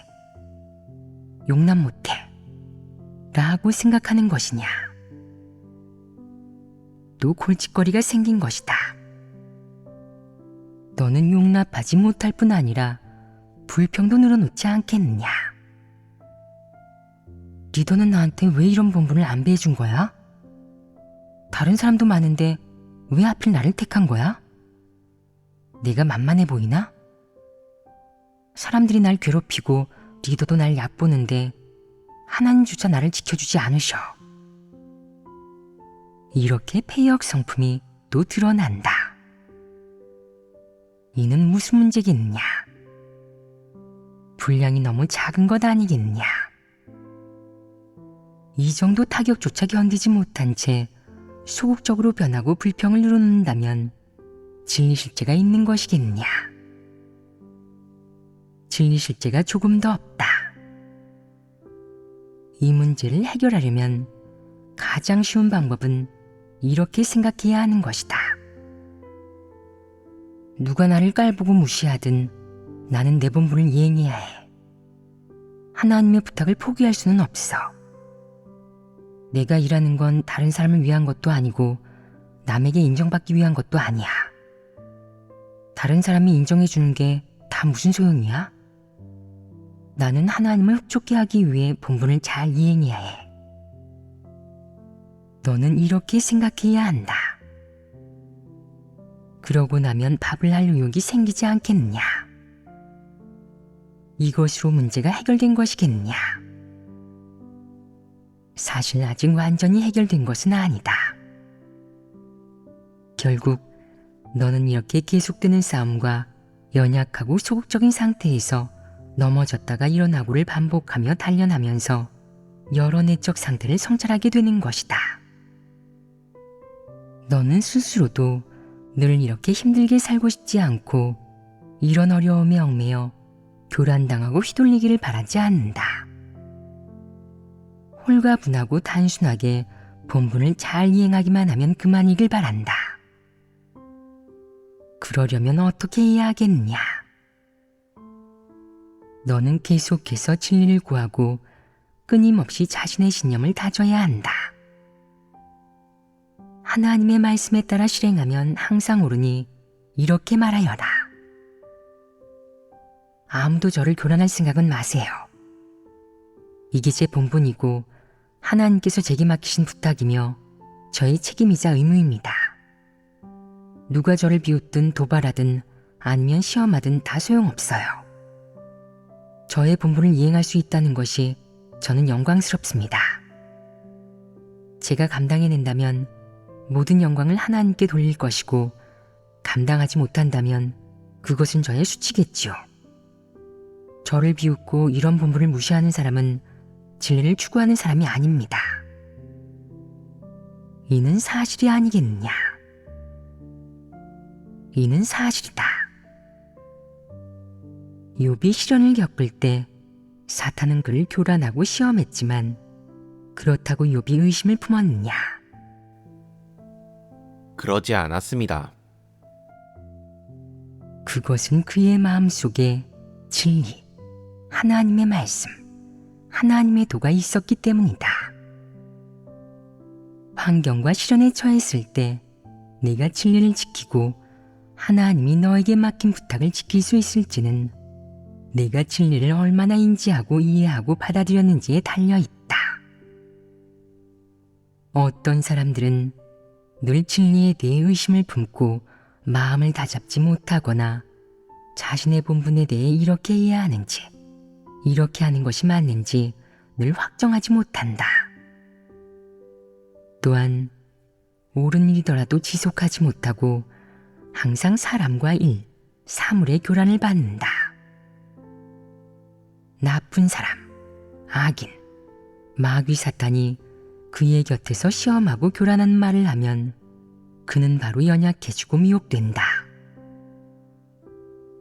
용납 못해. 라고 생각하는 것이냐. 또 골칫거리가 생긴 것이다. 너는 용납하지 못할 뿐 아니라 불평도 늘어놓지 않겠느냐. 리더는 나한테 왜 이런 본분을 안 배해준 거야? 다른 사람도 많은데 왜 하필 나를 택한 거야? 내가 만만해 보이나? 사람들이 날 괴롭히고 리더도 날 얕보는데 하나님조차 나를 지켜주지 않으셔. 이렇게 폐역 성품이 또 드러난다. 이는 무슨 문제겠느냐? 분량이 너무 작은 것 아니겠느냐? 이 정도 타격조차 견디지 못한 채 소극적으로 변하고 불평을 늘어놓는다면 진리 실제가 있는 것이겠느냐? 진리 실제가 조금 더 없다. 이 문제를 해결하려면 가장 쉬운 방법은 이렇게 생각해야 하는 것이다. 누가 나를 깔보고 무시하든 나는 내 본분을 이행해야 해. 하나님의 부탁을 포기할 수는 없어. 내가 일하는 건 다른 사람을 위한 것도 아니고 남에게 인정받기 위한 것도 아니야. 다른 사람이 인정해주는 게 다 무슨 소용이야? 나는 하나님을 흡족해 하기 위해 본분을 잘 이행해야 해. 너는 이렇게 생각해야 한다. 그러고 나면 밥을 할 의욕이 생기지 않겠느냐. 이것으로 문제가 해결된 것이겠느냐. 사실 아직 완전히 해결된 것은 아니다. 결국 너는 이렇게 계속되는 싸움과 연약하고 소극적인 상태에서 넘어졌다가 일어나고를 반복하며 단련하면서 여러 내적 상태를 성찰하게 되는 것이다. 너는 스스로도 늘 이렇게 힘들게 살고 싶지 않고 이런 어려움에 얽매여 교란당하고 휘둘리기를 바라지 않는다. 홀가분하고 단순하게 본분을 잘 이행하기만 하면 그만이길 바란다. 그러려면 어떻게 해야 하겠느냐? 너는 계속해서 진리를 구하고 끊임없이 자신의 신념을 다져야 한다. 하나님의 말씀에 따라 실행하면 항상 옳으니 이렇게 말하여라. 아무도 저를 교란할 생각은 마세요. 이게 제 본분이고 하나님께서 제게 맡기신 부탁이며 저의 책임이자 의무입니다. 누가 저를 비웃든 도발하든 아니면 시험하든 다 소용없어요. 저의 본분을 이행할 수 있다는 것이 저는 영광스럽습니다. 제가 감당해낸다면 모든 영광을 하나님께 돌릴 것이고 감당하지 못한다면 그것은 저의 수치겠지요. 저를 비웃고 이런 본분을 무시하는 사람은 진리를 추구하는 사람이 아닙니다. 이는 사실이 아니겠느냐? 이는 사실이다. 욥이 시련을 겪을 때 사탄은 그를 교란하고 시험했지만 그렇다고 욥이 의심을 품었느냐? 그러지 않았습니다. 그것은 그의 마음속에 진리, 하나님의 말씀, 하나님의 도가 있었기 때문이다. 환경과 시련에 처했을 때 내가 진리를 지키고 하나님이 너에게 맡긴 부탁을 지킬 수 있을지는 내가 진리를 얼마나 인지하고 이해하고 받아들였는지에 달려있다. 어떤 사람들은 늘 진리에 대해 의심을 품고 마음을 다잡지 못하거나 자신의 본분에 대해 이렇게 해야 하는지, 이렇게 하는 것이 맞는지 늘 확정하지 못한다. 또한 옳은 일이더라도 지속하지 못하고 항상 사람과 일, 사물의 교란을 받는다. 나쁜 사람, 악인, 마귀 사탄이 그의 곁에서 시험하고 교란한 말을 하면 그는 바로 연약해지고 미혹된다.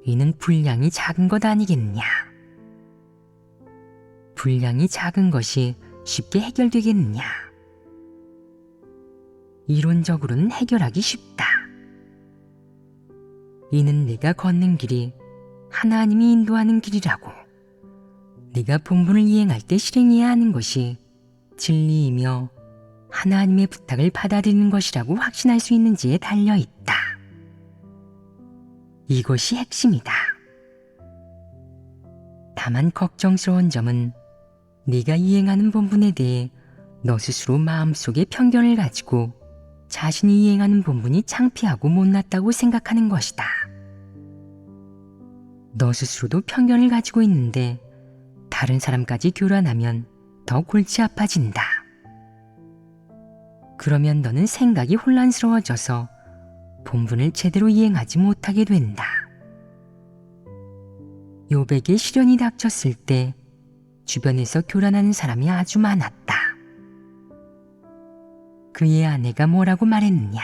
이는 분량이 작은 것 아니겠느냐? 분량이 작은 것이 쉽게 해결되겠느냐? 이론적으로는 해결하기 쉽다. 이는 내가 걷는 길이 하나님이 인도하는 길이라고, 내가 본분을 이행할 때 실행해야 하는 것이 진리이며 하나님의 부탁을 받아들이는 것이라고 확신할 수 있는지에 달려있다. 이것이 핵심이다. 다만 걱정스러운 점은 네가 이행하는 본분에 대해 너 스스로 마음속에 편견을 가지고 자신이 이행하는 본분이 창피하고 못났다고 생각하는 것이다. 너 스스로도 편견을 가지고 있는데 다른 사람까지 교란하면 더 골치 아파진다. 그러면 너는 생각이 혼란스러워져서 본분을 제대로 이행하지 못하게 된다. 욥에게 시련이 닥쳤을 때 주변에서 교란하는 사람이 아주 많았다. 그의 아내가 뭐라고 말했느냐?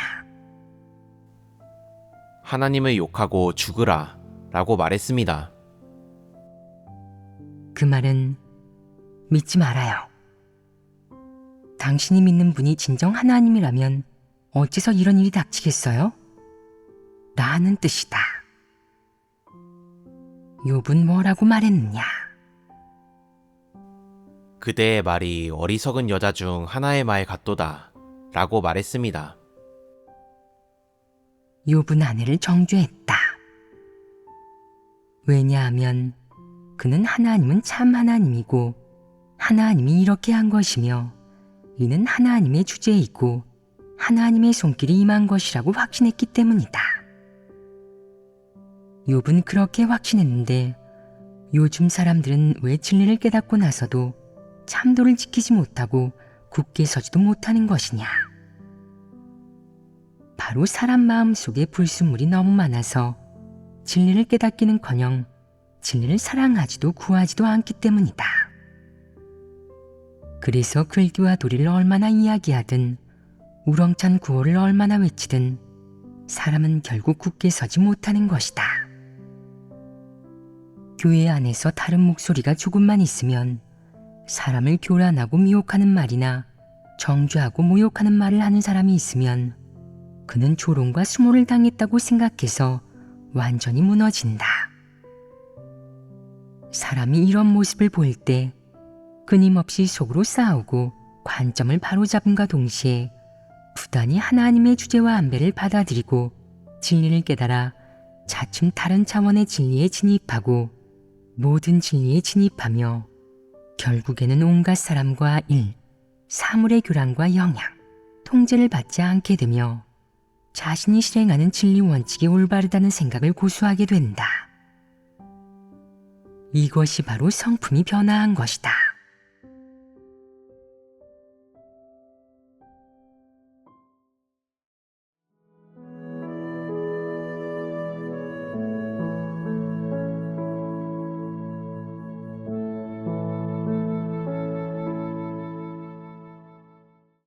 하나님을 욕하고 죽으라 라고 말했습니다. 그 말은 믿지 말아요. 당신이 믿는 분이 진정 하나님이라면 어째서 이런 일이 닥치겠어요? 라는 뜻이다. 욥은 뭐라고 말했느냐? 그대의 말이 어리석은 여자 중 하나의 말 같도다 라고 말했습니다. 욥은 아내를 정죄했다. 왜냐하면 그는 하나님은 참 하나님이고 하나님이 이렇게 한 것이며 이는 하나님의 주제이고 하나님의 손길이 임한 것이라고 확신했기 때문이다. 욥은 그렇게 확신했는데 요즘 사람들은 왜 진리를 깨닫고 나서도 참도를 지키지 못하고 굳게 서지도 못하는 것이냐? 바로 사람 마음 속에 불순물이 너무 많아서 진리를 깨닫기는커녕 진리를 사랑하지도 구하지도 않기 때문이다. 그래서 글귀와 도리를 얼마나 이야기하든 우렁찬 구호를 얼마나 외치든 사람은 결국 굳게 서지 못하는 것이다. 교회 안에서 다른 목소리가 조금만 있으면 사람을 교란하고 미혹하는 말이나 정죄하고 모욕하는 말을 하는 사람이 있으면 그는 조롱과 수모를 당했다고 생각해서 완전히 무너진다. 사람이 이런 모습을 볼 때 끊임없이 속으로 싸우고 관점을 바로잡음과 동시에 부단히 하나님의 주제와 안배를 받아들이고 진리를 깨달아 차츰 다른 차원의 진리에 진입하고 모든 진리에 진입하며 결국에는 온갖 사람과 일, 사물의 교란과 영향, 통제를 받지 않게 되며 자신이 실행하는 진리 원칙이 올바르다는 생각을 고수하게 된다. 이것이 바로 성품이 변화한 것이다.